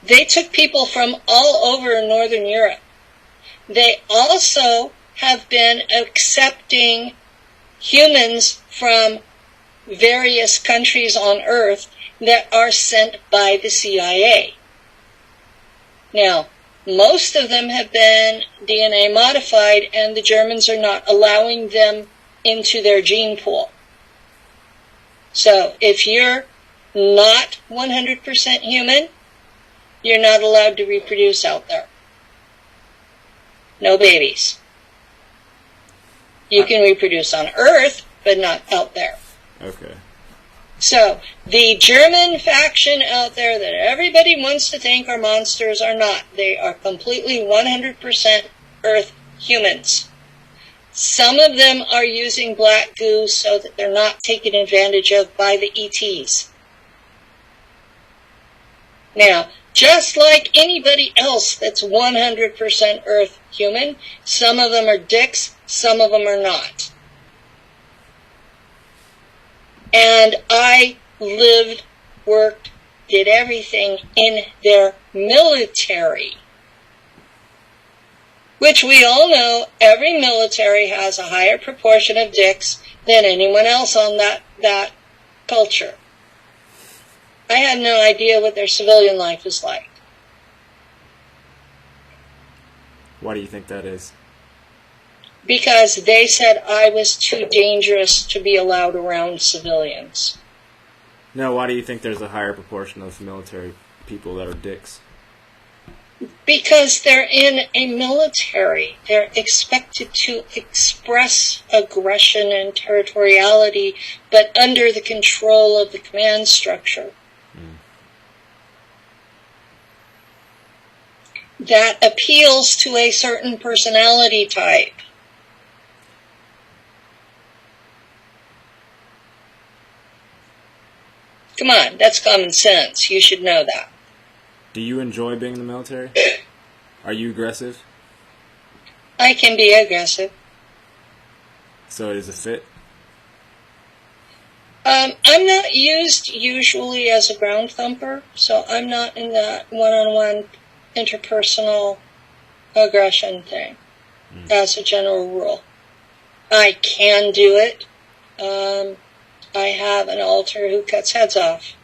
They took people from all over Northern Europe. They also have been accepting humans from various countries on Earth that are sent by the CIA. Now, most of them have been DNA modified, and the Germans are not allowing them into their gene pool. So, if you're not 100% human, you're not allowed to reproduce out there. No babies. You can reproduce on Earth, but not out there. Okay. So, the German faction out there that everybody wants to think are monsters are not. They are completely 100% Earth humans. Some of them are using black goo so that they're not taken advantage of by the ETs. Now, just like anybody else that's 100% Earth human, some of them are dicks, some of them are not. And I lived, worked, did everything in their military. Which we all know, every military has a higher proportion of dicks than anyone else on that culture. I had no idea what their civilian life was like. Why do you think that is? Because they said I was too dangerous to be allowed around civilians. Now, why do you think there's a higher proportion of military people that are dicks? Because they're in a military. They're expected to express aggression and territoriality, but under the control of the command structure. That appeals to a certain personality type. Come on, that's common sense. You should know that. Do you enjoy being in the military? Are you aggressive? I can be aggressive. So is it fit? I'm not used usually as a ground thumper, so I'm not in that one-on-one interpersonal aggression thing, as a general rule. I can do it. I have an alter who cuts heads off.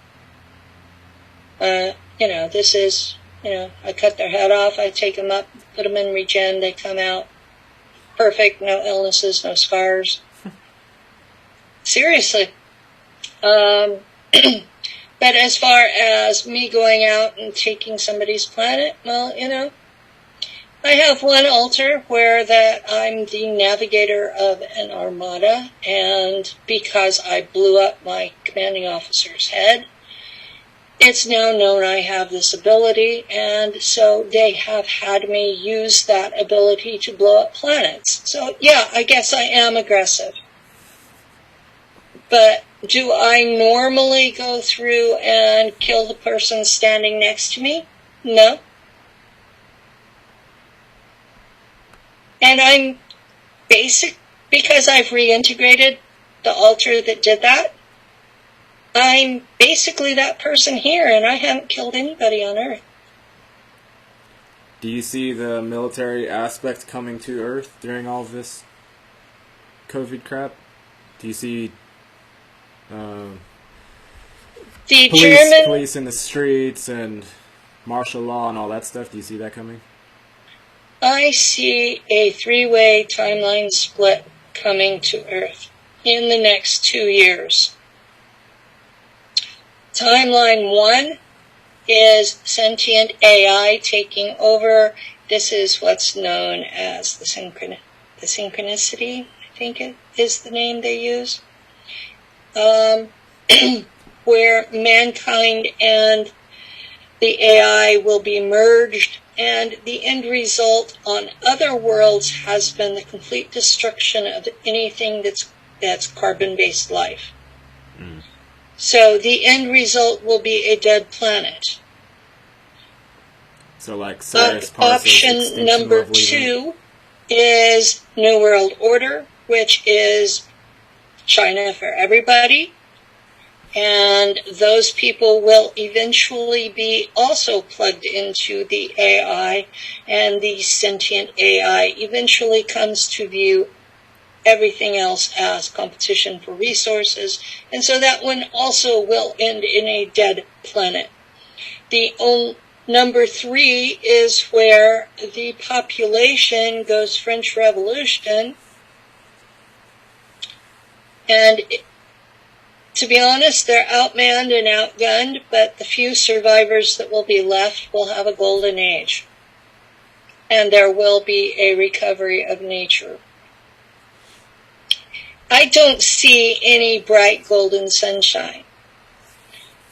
This is, I cut their head off, I take them up, put them in regen, they come out perfect, no illnesses, no scars. Seriously. But as far as me going out and taking somebody's planet, well, I have one altar where that I'm the navigator of an armada, and because I blew up my commanding officer's head, it's now known I have this ability, and so they have had me use that ability to blow up planets. So yeah, I guess I am aggressive. But do I normally go through and kill the person standing next to me? No. And I'm because I've reintegrated the altar that did that, I'm basically that person here, and I haven't killed anybody on Earth. Do you see the military aspect coming to Earth during all of this COVID crap? Do you see police in the streets and martial law and all that stuff? Do you see that coming? I see a 3-way timeline split coming to Earth in the next 2 years. Timeline 1 is sentient AI taking over. This is what's known as the synchronicity, I think it is the name they use, where mankind and the AI will be merged, and the end result on other worlds has been the complete destruction of anything that's carbon-based life. So the end result will be a dead planet. So like Cyrus option number 2 is New World Order, which is China for everybody. And those people will eventually be also plugged into the AI, and the sentient AI eventually comes to view everything else as competition for resources, and so that one also will end in a dead planet. The number 3 is where the population goes French Revolution, and to be honest, they're outmanned and outgunned, but the few survivors that will be left will have a golden age. And there will be a recovery of nature. I don't see any bright golden sunshine.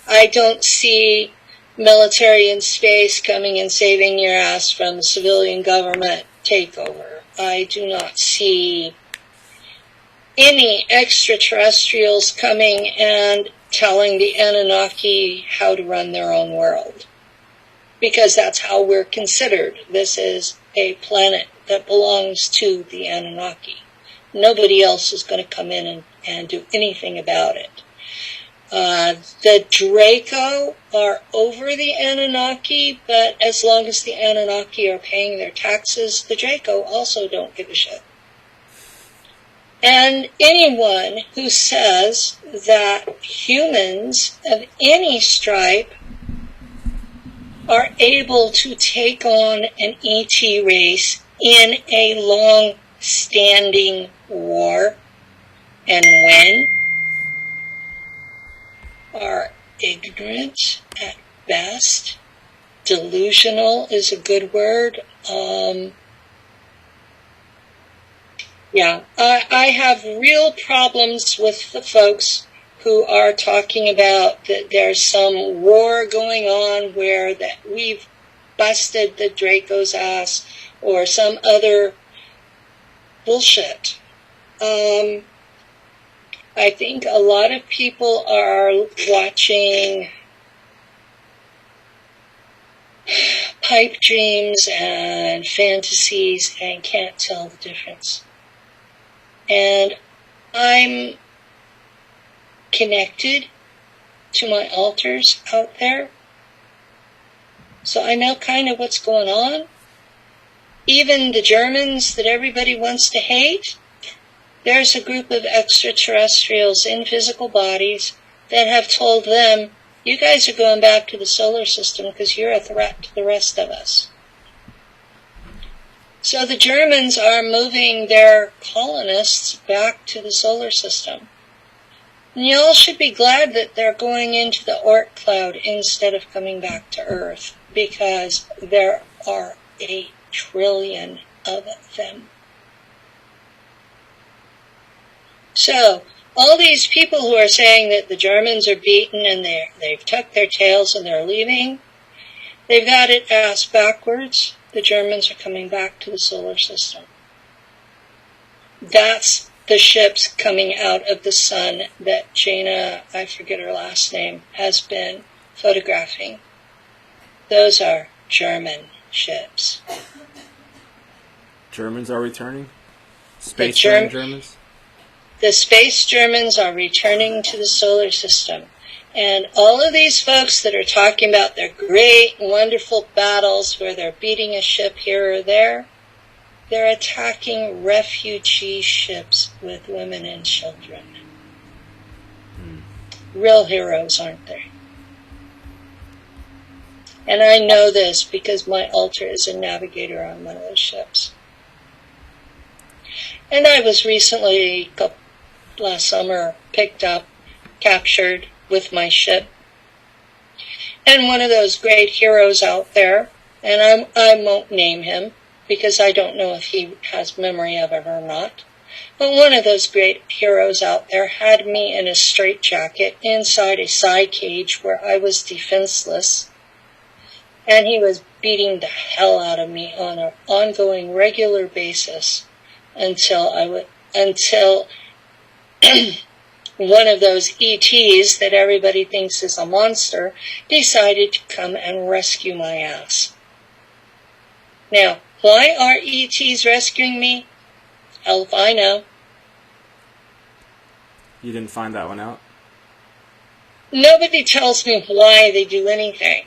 I don't see military in space coming and saving your ass from civilian government takeover. I do not see any extraterrestrials coming and telling the Anunnaki how to run their own world. Because that's how we're considered. This is a planet that belongs to the Anunnaki. Nobody else is going to come in and do anything about it. The Draco are over the Anunnaki, but as long as the Anunnaki are paying their taxes, the Draco also don't give a shit. And anyone who says that humans of any stripe are able to take on an ET race in a long standing war and win are ignorant at best. Delusional is a good word. I have real problems with the folks who are talking about that there's some war going on where that we've busted the Draco's ass or some other bullshit. I think a lot of people are watching pipe dreams and fantasies and can't tell the difference. And I'm connected to my altars out there, so I know kind of what's going on. Even the Germans that everybody wants to hate, there's a group of extraterrestrials in physical bodies that have told them, you guys are going back to the solar system because you're a threat to the rest of us. So the Germans are moving their colonists back to the solar system. And you all should be glad that they're going into the Oort cloud instead of coming back to Earth, because there are 8 trillion of them. So, all these people who are saying that the Germans are beaten and they've tucked their tails and they're leaving, they've got it ass backwards. The Germans are coming back to the solar system. That's the ships coming out of the sun that Jaina, I forget her last name, has been photographing. Those are German ships. Germans are returning? Space-faring Germans? The space Germans are returning to the solar system. And all of these folks that are talking about their great, wonderful battles where they're beating a ship here or there, they're attacking refugee ships with women and children. Real heroes, aren't they? And I know this because my altar is a navigator on one of those ships. And I was recently, last summer, picked up, captured with my ship. And one of those great heroes out there, and I won't name him because I don't know if he has memory of it or not, but one of those great heroes out there had me in a straitjacket inside a side cage where I was defenseless, and he was beating the hell out of me on an ongoing, regular basis until one of those ETs that everybody thinks is a monster decided to come and rescue my ass. Now, why are ETs rescuing me? Hell if I know. You didn't find that one out? Nobody tells me why they do anything.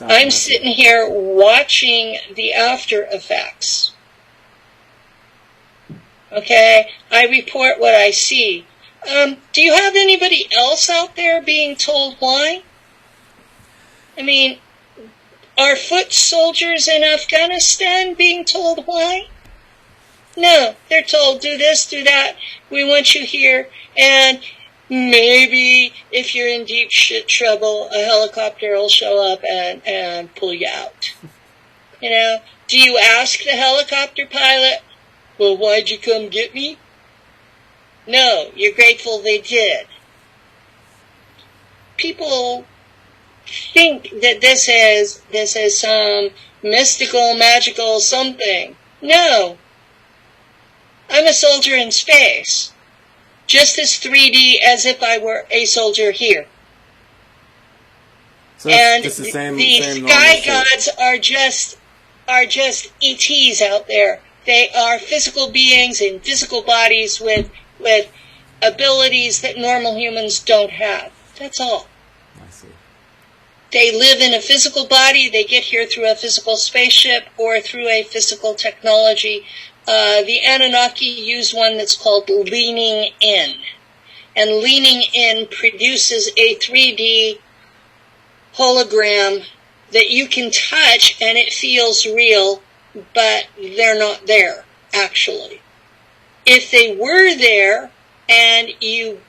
I'm sitting here watching the after effects. Okay, I report what I see. Do you have anybody else out there being told why? I mean, are foot soldiers in Afghanistan being told why? No, they're told, do this, do that, we want you here, and maybe if you're in deep shit trouble, a helicopter will show up and pull you out. You know, do you ask the helicopter pilot, well, why'd you come get me? No, you're grateful they did. People think that this is some mystical, magical something. No. I'm a soldier in space. Just as 3D as if I were a soldier here. So and just the same sky gods are just ETs out there. They are physical beings in physical bodies with abilities that normal humans don't have. That's all. I see. They live in a physical body. They get here through a physical spaceship or through a physical technology. The Anunnaki use one that's called leaning in. And leaning in produces a 3D hologram that you can touch and it feels real, but they're not there, actually. If they were there and you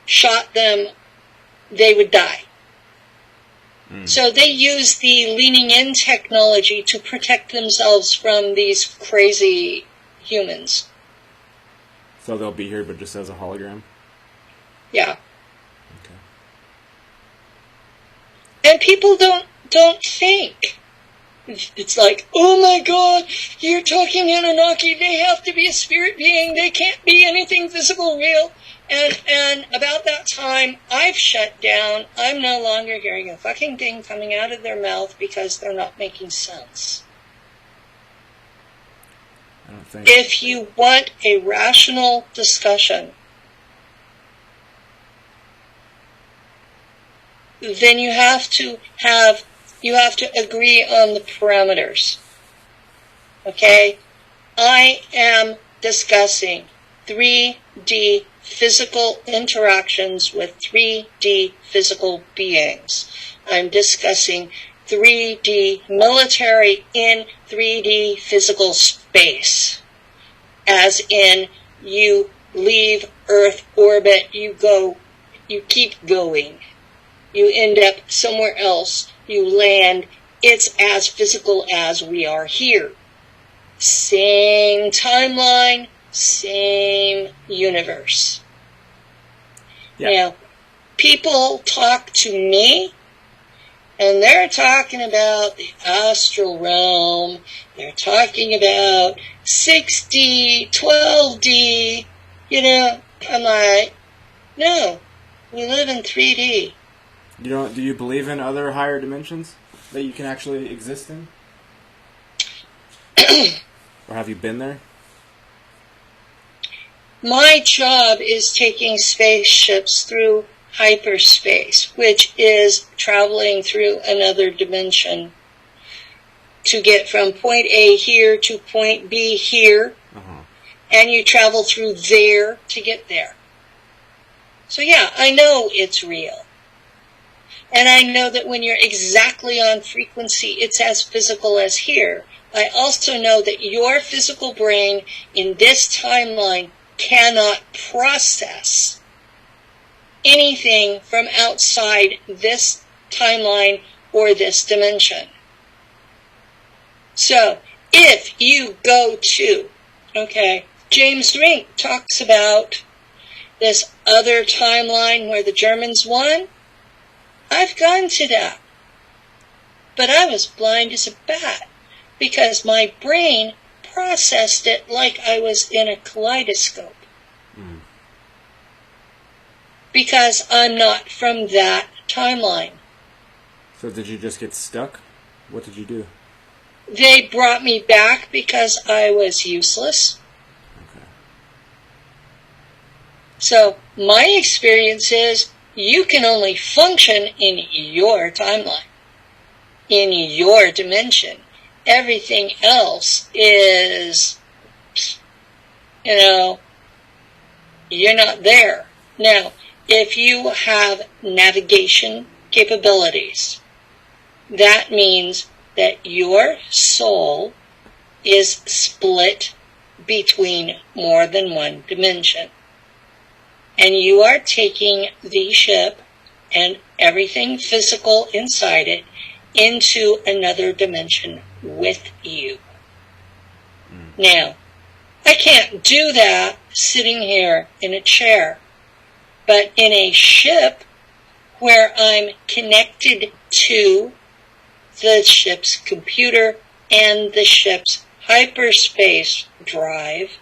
shot them, they would die. So they use the leaning in technology to protect themselves from these crazy humans. So they'll be here, but just as a hologram? Yeah. Okay. And people don't think. It's like, oh my God, you're talking Anunnaki. They have to be a spirit being. They can't be anything physical, real. And about that time, I've shut down. I'm no longer hearing a fucking thing coming out of their mouth because they're not making sense. I don't think. If you want a rational discussion, then you have to agree on the parameters. Okay? I am discussing 3D physical interactions with 3D physical beings. I'm discussing 3D military in 3D physical space. As in, you leave Earth orbit, you keep going. You end up somewhere else, you land, it's as physical as we are here. Same timeline, same universe. Yeah. Now, people talk to me, and they're talking about the astral realm, they're talking about 6D, 12D, I'm like, no, we live in 3D. Do you believe in other higher dimensions that you can actually exist in? Or have you been there? My job is taking spaceships through hyperspace, which is traveling through another dimension to get from point A here to point B here, and you travel through there to get there. So yeah, I know it's real. And I know that when you're exactly on frequency, it's as physical as here. I also know that your physical brain in this timeline cannot process anything from outside this timeline or this dimension. So, if you go to, James Rink talks about this other timeline where the Germans won. I've gone to that. But I was blind as a bat because my brain processed it like I was in a kaleidoscope. Because I'm not from that timeline. So did you just get stuck? What did you do? They brought me back because I was useless. Okay. So my experience is you can only function in your timeline, in your dimension. Everything else is, you're not there. Now, if you have navigation capabilities, that means that your soul is split between more than one dimension. And you are taking the ship and everything physical inside it into another dimension with you. Now, I can't do that sitting here in a chair, but in a ship where I'm connected to the ship's computer and the ship's hyperspace drive,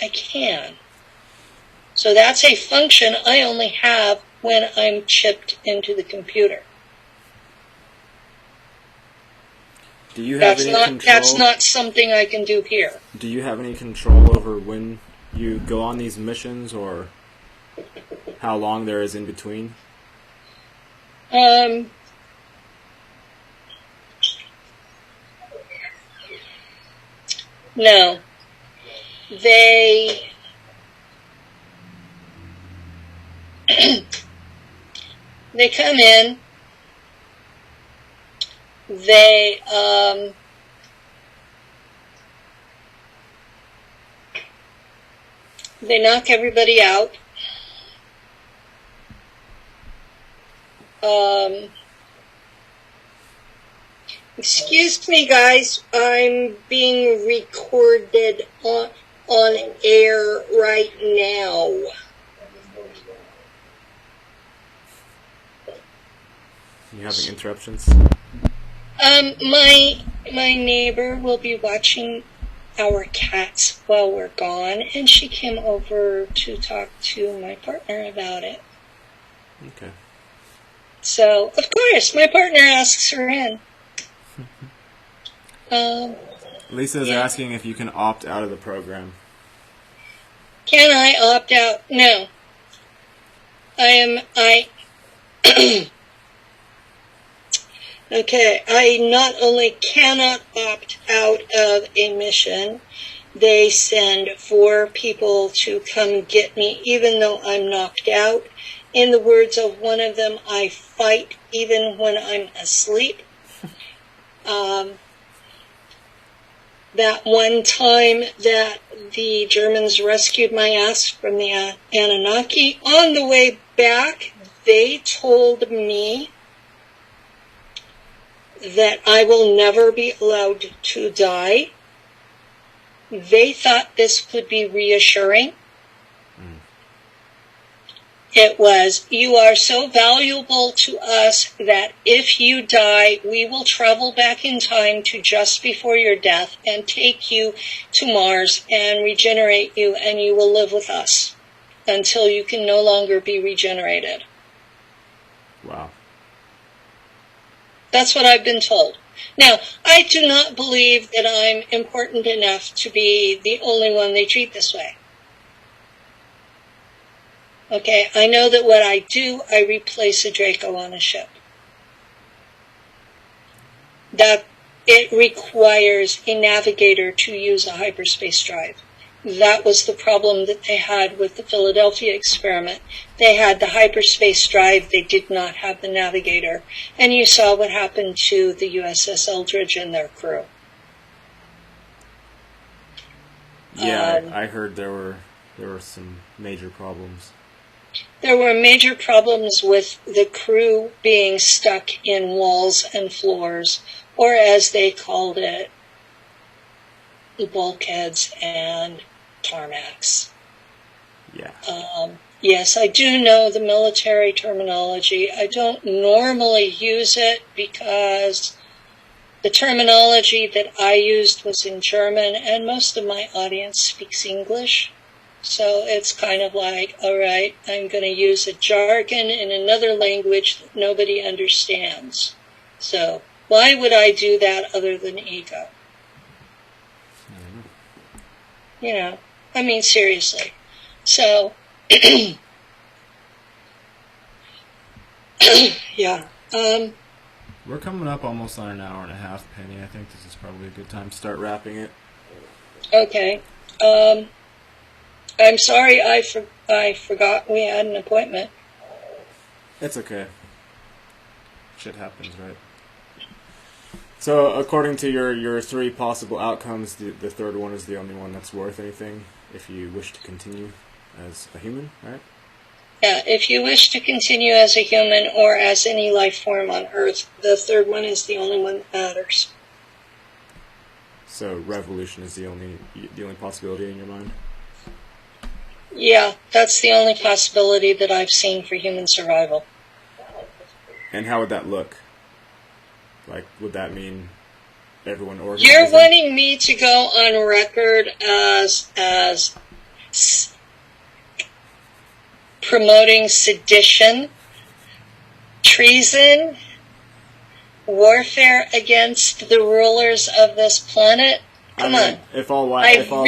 I can. So that's a function I only have when I'm chipped into the computer. Do you have any control? That's not something I can do here. Do you have any control over when you go on these missions or how long there is in between? No. They come in, They knock everybody out. Excuse me, guys. I'm being recorded on air right now. You having interruptions? My neighbor will be watching our cats while we're gone, and she came over to talk to my partner about it. Okay. So, of course, my partner asks her in. Lisa's asking if you can opt out of the program. Can I opt out? No. Okay, I not only cannot opt out of a mission, they send 4 people to come get me even though I'm knocked out. In the words of one of them, I fight even when I'm asleep. That one time that the Germans rescued my ass from the Anunnaki, on the way back, they told me that I will never be allowed to die. They thought this could be reassuring. It was, you are so valuable to us that if you die, we will travel back in time to just before your death and take you to Mars and regenerate you, and you will live with us until you can no longer be regenerated. Wow. That's what I've been told. Now, I do not believe that I'm important enough to be the only one they treat this way. Okay, I know that what I do, I replace a Draco on a ship. That it requires a navigator to use a hyperspace drive. That was the problem that they had with the Philadelphia experiment. They had the hyperspace drive, they did not have the navigator. And you saw what happened to the USS Eldridge and their crew. Yeah, I heard there were some major problems. There were major problems with the crew being stuck in walls and floors, or as they called it, bulkheads and tarmacs. Yeah. Yes, I do know the military terminology. I don't normally use it because the terminology that I used was in German, and most of my audience speaks English. So it's kind of like, all right, I'm going to use a jargon in another language that nobody understands. So why would I do that other than ego? You know, I mean, seriously. So, yeah. We're coming up almost on an hour and a half, Penny. I think this is probably a good time to start wrapping it. Okay. I'm sorry I forgot we had an appointment. It's okay. Shit happens, right? So, according to your 3 possible outcomes, the third one is the only one that's worth anything if you wish to continue as a human, right? Yeah, if you wish to continue as a human or as any life form on Earth, the third one is the only one that matters. So, revolution is the only possibility in your mind? Yeah, that's the only possibility that I've seen for human survival. And how would that look? Like, would that mean everyone organizing? You're wanting me to go on record as promoting sedition, treason, warfare against the rulers of this planet? Come on. If all life is going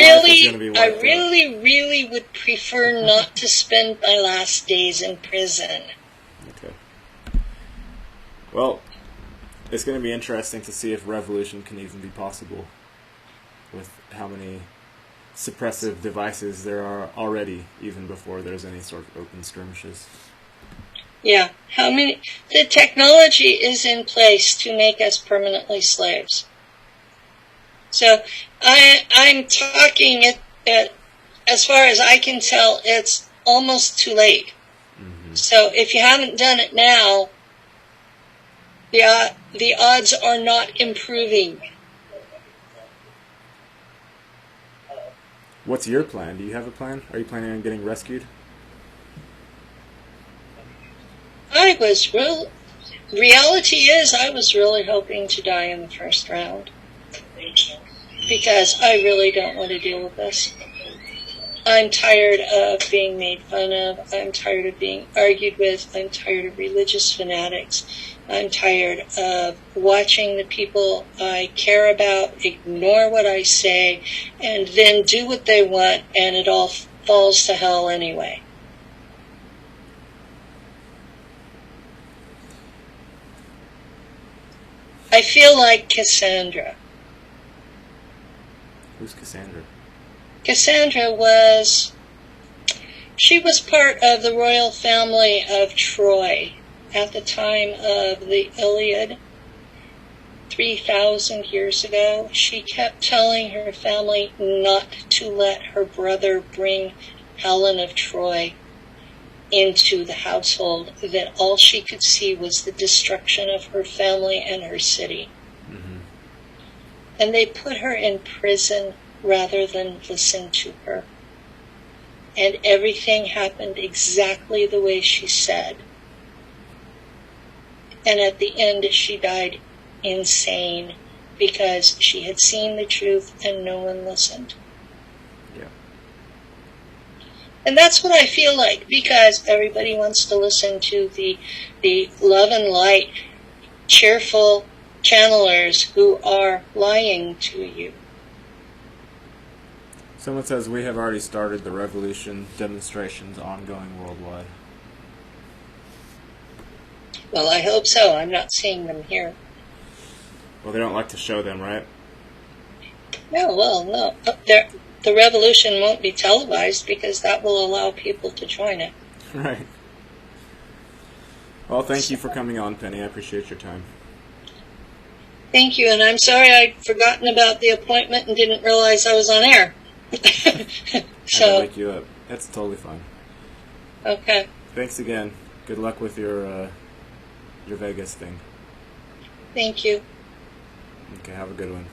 to be wiped I really would prefer not to spend my last days in prison. Okay. Well, it's going to be interesting to see if revolution can even be possible with how many suppressive devices there are already, even before there's any sort of open skirmishes. Yeah. The technology is in place to make us permanently slaves. So I'm talking at as far as I can tell, it's almost too late. So if you haven't done it now, the odds are not improving. What's your plan? Do you have a plan? Are you planning on getting rescued? Reality is I was really hoping to die in the first round. Because I really don't want to deal with this. I'm tired of being made fun of. I'm tired of being argued with. I'm tired of religious fanatics. I'm tired of watching the people I care about ignore what I say and then do what they want, and it all falls to hell anyway. I feel like Cassandra. Who's Cassandra? Cassandra she was part of the royal family of Troy at the time of the Iliad, 3,000 years ago. She kept telling her family not to let her brother bring Helen of Troy into the household, that all she could see was the destruction of her family and her city. Mm-hmm. And they put her in prison rather than listen to her. And everything happened exactly the way she said. And at the end, she died insane because she had seen the truth and no one listened. Yeah. And that's what I feel like, because everybody wants to listen to the love and light, cheerful channelers who are lying to you. Someone says we have already started the revolution demonstrations ongoing worldwide. Well, I hope so. I'm not seeing them here. Well, they don't like to show them, right? No. The revolution won't be televised because that will allow people to join it. Right. Well, thank you for coming on, Penny. I appreciate your time. Thank you, and I'm sorry I'd forgotten about the appointment and didn't realize I was on air. So, I wake you up. That's totally fine. Okay. Thanks again. Good luck with your Vegas thing. Thank you. Okay, have a good one.